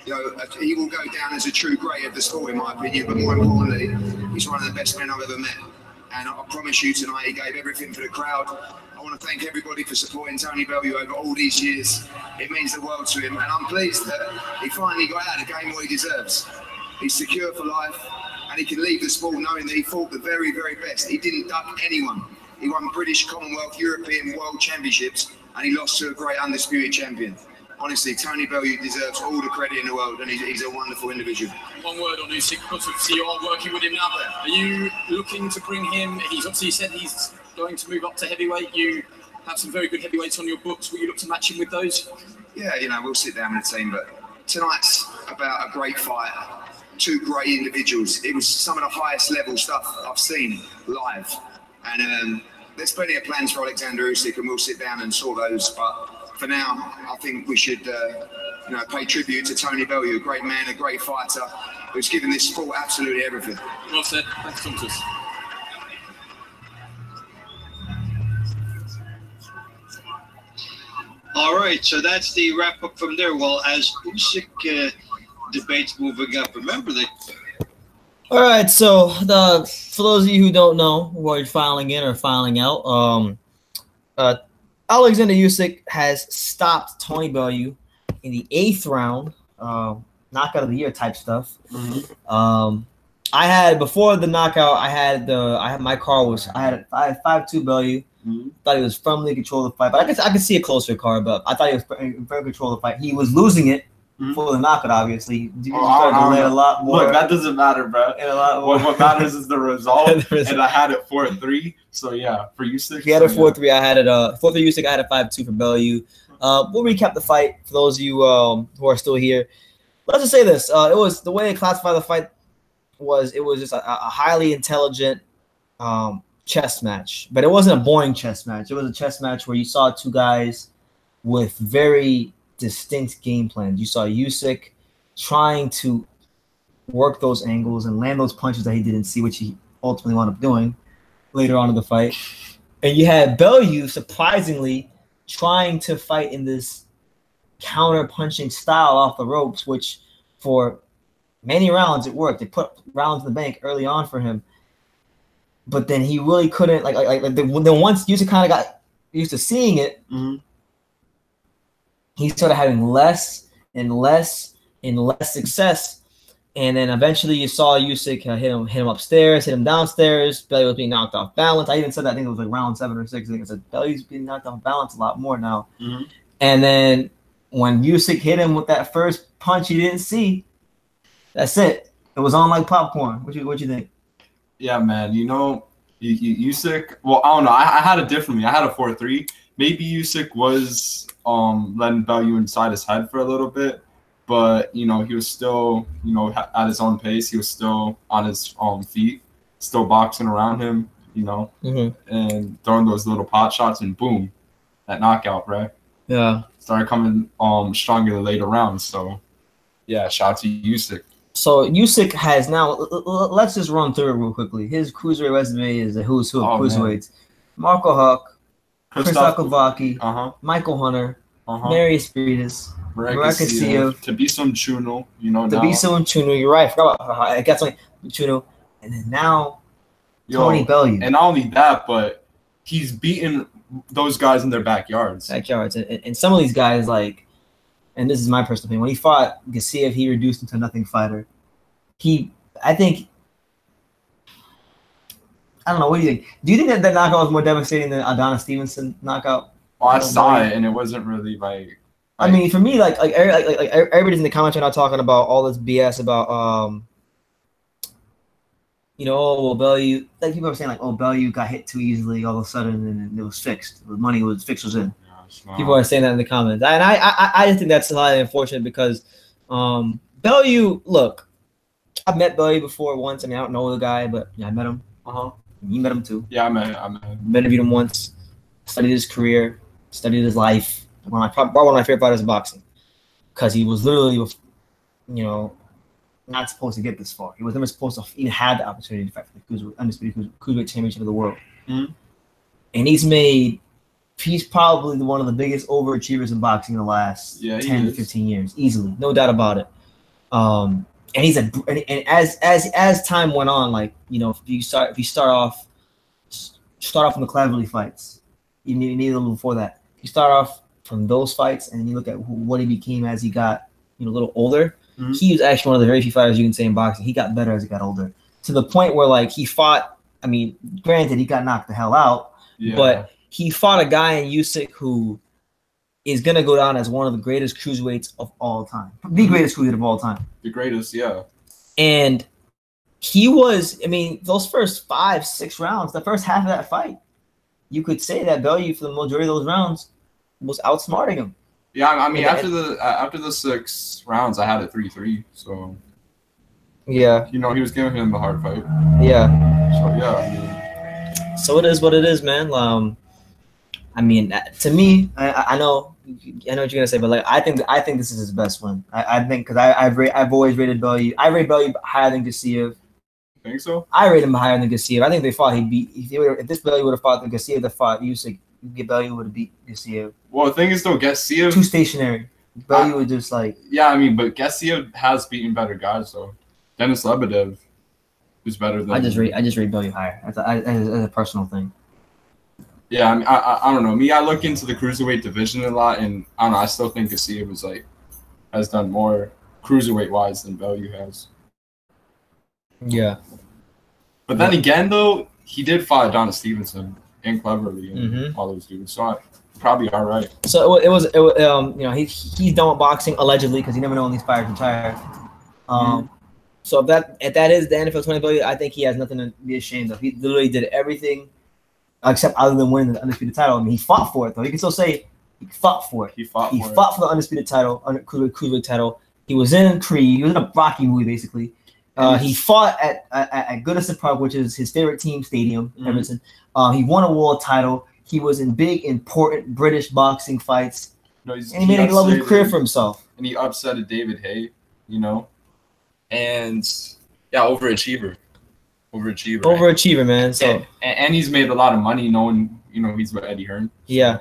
S12: He will go down as a true great of the sport, in my opinion. But more importantly, he's one of the best men I've ever met. And I promise you tonight, he gave everything for the crowd. I want to thank everybody for supporting Tony Bellew over all these years. It means the world to him. And I'm pleased that he finally got out of the game what he deserves. He's secure for life, and he can leave the sport knowing that he fought the very, very best. He didn't duck anyone. He won British, Commonwealth, European, World Championships, and he lost to a great undisputed champion. Honestly, Tony Bellew deserves all the credit in the world, and he's a wonderful individual.
S9: One word on Usyk, because you are working with him now. Are you looking to bring him? He's obviously said he's going to move up to heavyweight. You have some very good heavyweights on your books. Will you look to match him with those?
S12: Yeah, we'll sit down with the team, but tonight's about a great fight. 2 great individuals. It was some of the highest level stuff I've seen live, and there's plenty of plans for Oleksandr Usyk, and we'll sit down and sort those. But for now, I think we should, pay tribute to Tony Bellew, a great man, a great fighter, who's given this sport absolutely everything.
S9: Well said. Thanks, Thomas.
S8: All right, so that's the wrap up from there. Well, as Usyk debates moving up, remember that.
S1: All right, so for those of you who don't know, who are filing in or filing out, Oleksandr Usyk has stopped Tony Bellew in the 8th round, knockout of the year type stuff. Mm-hmm. I had before the knockout, I had 5-2 Bellew. Mm-hmm. Thought he was firmly control the fight, but I could see a closer card. But I thought he was very control of the fight. He was losing it for the knockout, obviously.
S2: Look, that doesn't matter, bro. What matters is the result. And I had it 4-3. So yeah, for Usyk.
S1: He had it 4-3. I had it 4-3 Usyk. I had it 5-2 for Bellew. We'll recap the fight for those of you who are still here. Let's just say this: it was the way they classified the fight was just a highly intelligent chess match, but it wasn't a boring chess match. It was a chess match where you saw 2 guys with very distinct game plans. You saw Usyk trying to work those angles and land those punches that he didn't see, which he ultimately wound up doing later on in the fight. And you had Bellew surprisingly trying to fight in this counter-punching style off the ropes, which for many rounds it worked. It put rounds in the bank early on for him. But then he really couldn't then once Usyk kind of got used to seeing it, he started having less and less success. And then eventually you saw Usyk hit him upstairs, hit him downstairs. Bellew was being knocked off balance. I even said that, I think it was like round 7 or 6. I think I said Bellew's being knocked off balance a lot more now. Mm-hmm. And then when Usyk hit him with that first punch he didn't see, that's it. It was on like popcorn. What you think?
S2: Yeah, man. Usyk. Well, I don't know. I had it differently. I had a 4-3. Maybe Usyk was letting Bellew inside his head for a little bit, but you know he was still at his own pace. He was still on his feet, still boxing around him, and throwing those little pot shots, and boom, that knockout, right?
S1: Yeah.
S2: Started coming strong in the later rounds. So yeah, shout out to Usyk.
S1: So Usyk has now. Let's just run through it real quickly. His cruiserweight resume is a who's who of cruiserweights: Marco Huck, Chris Akavaki, Michael Hunter, Marius Briedis, Marcus
S2: Thabiso Mchunu,
S1: Thabiso Mchunu. You're right. I forgot about I guess like Mchunu, and then now Tony Bellew.
S2: And not only that, but he's beaten those guys in their backyards.
S1: And some of these guys like. And this is my personal opinion. When he fought Gassiev, he reduced him to a nothing fighter. I don't know. What do you think? Do you think that knockout was more devastating than Adonis Stevenson knockout?
S2: Well, I saw it, and it wasn't really like.
S1: I mean, for me, like everybody's in the comments right now talking about all this BS about Bellew. Like people are saying like, oh, Bellew got hit too easily all of a sudden, and it was fixed. The money was in. People are saying that in the comments, and I just think that's highly unfortunate because Bellew. Look, I've met Bellew before once. I mean, I don't know the guy, but I met him. You met him too.
S2: Yeah, I met him.
S1: Interviewed him once. Studied his career. Studied his life. One of my favorite fighters in boxing, because he was literally, not supposed to get this far. He was never supposed to even have the opportunity to fight for the undisputed cruiserweight championship of the world.
S2: Mm-hmm.
S1: And he's probably one of the biggest overachievers in boxing in the last 10 to 15 years, easily, no doubt about it. And as time went on, like if you start off from the Cleverly fights, you need a little before that. You start off from those fights, and then you look at what he became as he got a little older. Mm-hmm. He was actually one of the very few fighters you can say in boxing. He got better as he got older, to the point where like he fought. I mean, granted, he got knocked the hell out, but he fought a guy in Usyk who is going to go down as one of the greatest cruiserweights of all time. The greatest cruiserweight of all time.
S2: The greatest, yeah.
S1: And he was, those first 5-6 rounds, the first half of that fight, you could say that Bellew, for the majority of those rounds, was outsmarting him.
S2: Yeah, after the 6 rounds, I had it 3-3, so...
S1: Yeah.
S2: He was giving him the hard fight.
S1: Yeah.
S2: So, yeah,
S1: So it is what it is, man. To me, I know what you're gonna say, but like I think this is his best win. I think because I've always rated Bellew. I rate Bellew higher than Gassiev.
S2: Think so?
S1: I rate him higher than Gassiev. I think they fought. If this Bellew would have fought the Gassiev that fought Usyk, Bellew would have beat Gassiev.
S2: Well, the thing is though, Gassiev
S1: too stationary. Bellew would just like
S2: but Gassiev has beaten better guys though. Denis Lebedev is better than.
S1: I just rate Bellew higher. That's a personal thing.
S2: Yeah, I don't know. I look into the cruiserweight division a lot, and I don't know. I still think Gassiev has done more cruiserweight wise than Bellew has.
S1: Yeah.
S2: But then again, though, he did fight Adonis Stevenson and Cleverly and all those dudes, so probably all right.
S1: So it was he's done with boxing allegedly because you never know when these fighters retire. So if that is the NFL 20 Bellew, I think he has nothing to be ashamed of. He literally did everything. Except other than winning the undisputed title. He fought for it though. You can still say he fought for it. He fought for the undisputed title, cruiserweight title. He was in Creed. He was in a Rocky movie basically. He fought at Goodison Park, which is his favorite team stadium, Everton. He won a world title. He was in big, important British boxing fights, and he made a lovely career for himself.
S2: And he upset David Haye, and overachiever.
S1: Overachiever, man. So
S2: and he's made a lot of money knowing he's with Eddie Hearn.
S1: Yeah.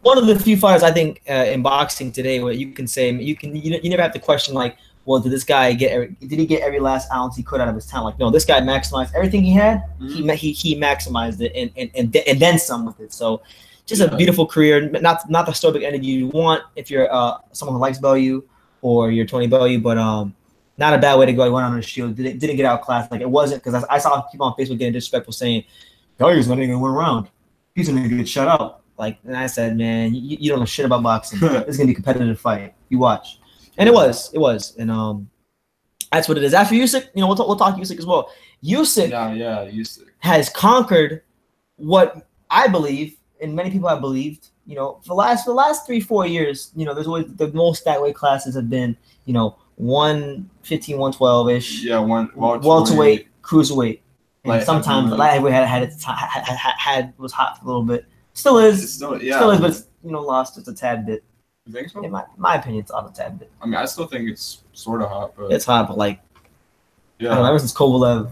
S1: One of the few fighters I think in boxing today where you can say you never have to question like, well, did this guy did he get every last ounce he could out of his talent? Like, no, this guy maximized everything he had. He maximized it and then some with it. So just a beautiful career. Not the stoic energy you want if you're someone who likes Bellew or you're Tony Bellew, but not a bad way to go. He went on a shield. Didn't get outclassed. Like it wasn't because I saw people on Facebook getting disrespectful saying, Bellew's not even going to win a round. He's going to get shut out. Like, and I said, man, you don't know shit about boxing. It's going to be a competitive fight. You watch. And it was. And that's what it is. After Usyk, we'll talk Usyk as well. Usyk
S2: Usyk
S1: has conquered what I believe and many people have believed, you know, for the last 3-4 years, you know, there's always the most that weight classes have been, you know, 115, 112 ish.
S2: Yeah,
S1: welterweight, cruiserweight, and
S2: Like
S1: sometimes
S2: heavyweight.
S1: lightweight had was hot for a little bit. Still is, still is, but it's, you know, lost just a tad bit.
S2: You think so?
S1: In my opinion, it's off a tad bit.
S2: I mean, I still think it's sort of hot, but
S1: It's hot, but like,
S2: yeah.
S1: I don't know, ever since Kovalev.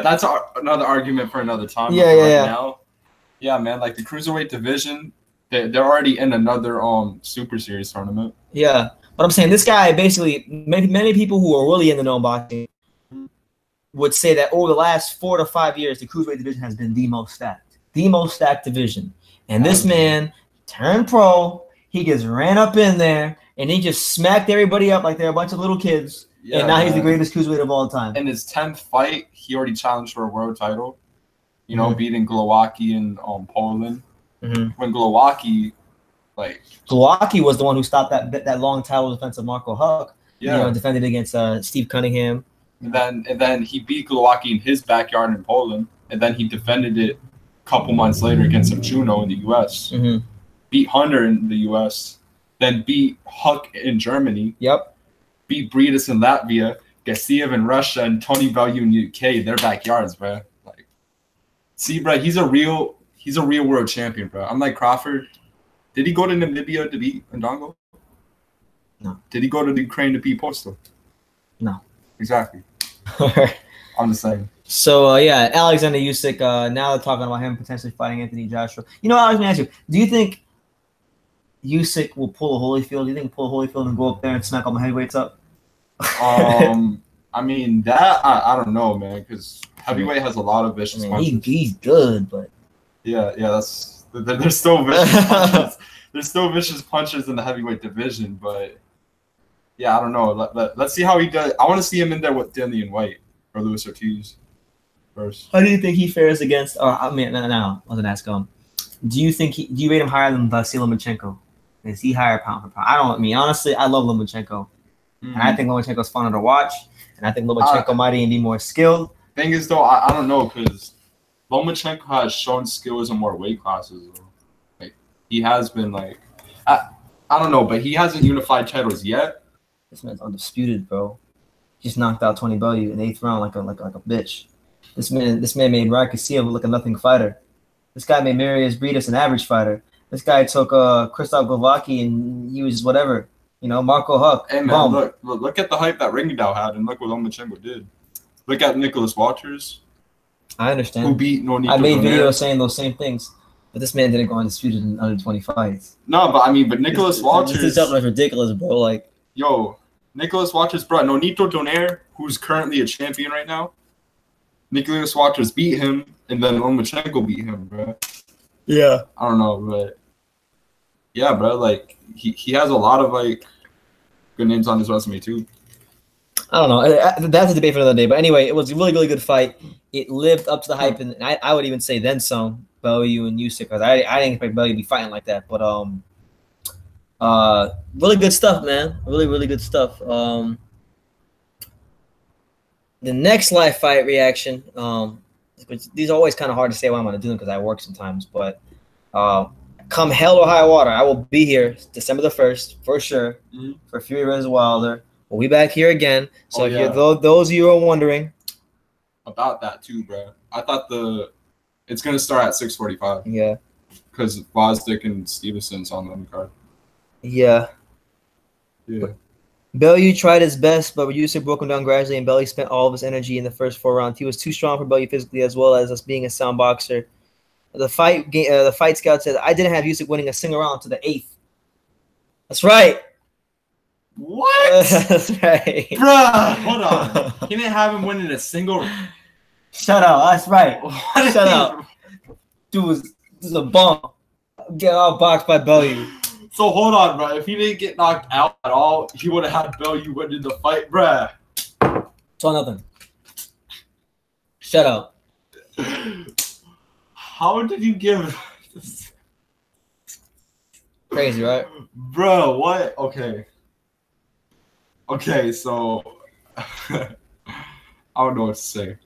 S2: That's another argument for another time.
S1: Yeah.
S2: Now, yeah, man. Like the cruiserweight division, they're already in another super series tournament.
S1: Yeah, but I'm saying this guy basically many people who are really in the known boxing would say that over the last 4 to 5 years, the cruiserweight division has been the most stacked division. And this man turned pro. He just ran up in there and he just smacked everybody up like they're a bunch of little kids. Yeah, and now he's the greatest cruiserweight of all time.
S2: In his 10th fight, he already challenged for a world title. You know, beating Glowacki in Poland. When Glowacki
S1: was the one who stopped that long title defense of Marco Huck. Yeah, you know, defended against Steve Cunningham.
S2: And then he beat Glowacki in his backyard in Poland, and then he defended it a couple months later against Juno in the U.S. Beat Hunter in the U.S. Then beat Huck in Germany.
S1: Yep.
S2: Beat Breedis in Latvia, Gassiev in Russia, and Tony Bellew in UK. Their backyards, bro. Like, see, bro, he's a real world champion, bro. I'm like Crawford. Did he go to Namibia to beat Ndongo?
S1: No.
S2: Did he go to Ukraine to beat Postal?
S1: No.
S2: Exactly. I'm just saying.
S1: So yeah, Oleksandr Usyk. Now they're talking about him potentially fighting Anthony Joshua. You know, Alex, let me ask you: do you think Usyk will pull a Holyfield? Do you think he'll pull a Holyfield and go up there and smack all the heavyweights up?
S2: I mean that I don't know, man, because heavyweight has a lot of vicious punches.
S1: He's good, but
S2: yeah, there's still vicious punches. There's still vicious punches in the heavyweight division, but yeah, I don't know. Let's see how he does. I want to see him in there with Dillian White or Luis Ortiz first.
S1: How do you think he fares against? I mean, no, I wasn't asking. Do you rate him higher than Vasily Lomachenko? Is he higher pound for pound? I mean, honestly, I love Lomachenko. And I think Lomachenko's funner to watch. And I think Lomachenko might even be more skilled.
S2: Thing is, though, I don't know, because Lomachenko has shown skills in more weight classes. Like, he has been, like... I don't know, but he hasn't unified titles yet.
S1: This man's undisputed, bro. He just knocked out Tony Bellew in the 8th round like a bitch. This man made Rakicev look a nothing fighter. This guy made Marius Breedis an average fighter. This guy took Krzysztof Glowacki and he was just whatever. You know, Marco Huck.
S2: Hey, man, look at the hype that Ringdow had, and look what Lomachenko did. Look at Nicholas Walters.
S1: I understand.
S2: Who beat Nonito
S1: I made
S2: Donaire.
S1: videos saying those same things. But this man didn't go undisputed in under 20 fights.
S2: No, but I mean, Nicholas Walters.
S1: This is ridiculous, bro. Like,
S2: yo, Nicholas Walters, bro. Nonito Donaire, who's currently a champion right now. Nicholas Walters beat him, and then Lomachenko beat him, bro.
S1: Yeah.
S2: I don't know, but yeah, bro. Like, he has a lot of, like, good names on his resume, too.
S1: I don't know. That's a debate for another day. But anyway, it was a really, really good fight. It lived up to the hype, and I would even say then some, Bellew and Usyk, because I didn't expect Bellew to be fighting like that. But really good stuff, man. Really, really good stuff. The next live fight reaction, these are always kind of hard to say what I'm going to do because I work sometimes. But come hell or high water, I will be here December the 1st, for sure, for Fury vs. Wilder. We'll be back here again. So those of you who are wondering
S2: about that too, bro. I thought it's gonna start at 6:45.
S1: Yeah.
S2: Because Vosdick and Stevenson's on the undercard.
S1: Yeah.
S2: Yeah.
S1: Bellew tried his best, but Usyk broke him down gradually, and Bellew spent all of his energy in the first 4 rounds. He was too strong for Bellew physically, as well as us being a sound boxer. The fight scout said, "I didn't have Usyk winning a single round to the 8th." That's right.
S2: What?
S1: That's right.
S2: Bruh, hold on. He didn't have him winning a single.
S1: Shut up. That's right. Shut up. Dude, this is a bum. Get outboxed by Bellew.
S2: So hold on, bro. If he didn't get knocked out at all, he would have had Bellew winning the fight, bruh.
S1: So nothing. Shut up.
S2: How did you give this?
S1: Crazy, right?
S2: Bro, what? Okay, so I don't know what to say.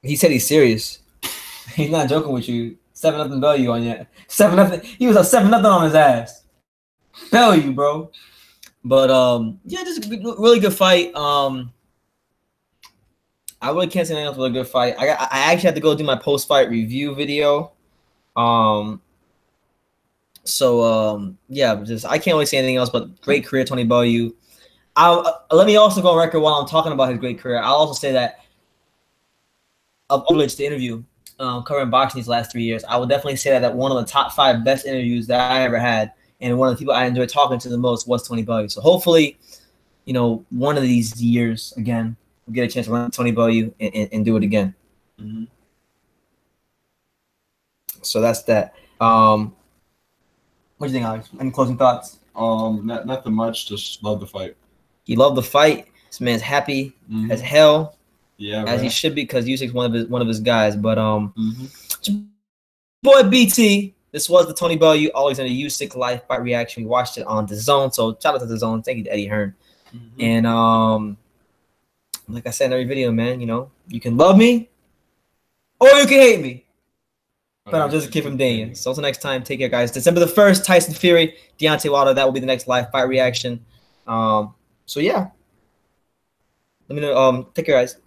S1: He said he's serious. He's not joking with you. 7-0 Bellew on you. 7-0. He was a 7-0 on his ass. Bellew, bro. But yeah, just a really good fight. I really can't say anything else but a good fight. I actually had to go do my post-fight review video. Yeah, just I can't really say anything else but great career, Tony Bellew. Let me also go on record while I'm talking about his great career. I'll also say that of privilege to interview covering boxing these last 3 years. I would definitely say that one of the top 5 best interviews that I ever had, and one of the people I enjoyed talking to the most was Tony Bellew. So hopefully, you know, one of these years again, we'll get a chance to run Tony Bellew and do it again.
S2: Mm-hmm.
S1: So that's that. What do you think, Alex? Any closing thoughts?
S2: Nothing much. Just love the fight.
S1: He loved the fight. This man's happy as hell.
S2: Yeah,
S1: as he should be, because Usyk's one of his guys. But
S2: Mm-hmm.
S1: boy BT, this was the Tony Bellew Oleksandr Usyk live fight reaction. We watched it on DAZN. So shout out to DAZN. Thank you to Eddie Hearn.
S2: Mm-hmm.
S1: And like I said in every video, man, you know, you can love me or you can hate me. But I'm just a kid from Dania. So until next time, take care, guys. December the 1st, Tyson Fury, Deontay Wilder. That will be the next live fight reaction. So yeah. Let me know. Take care, guys.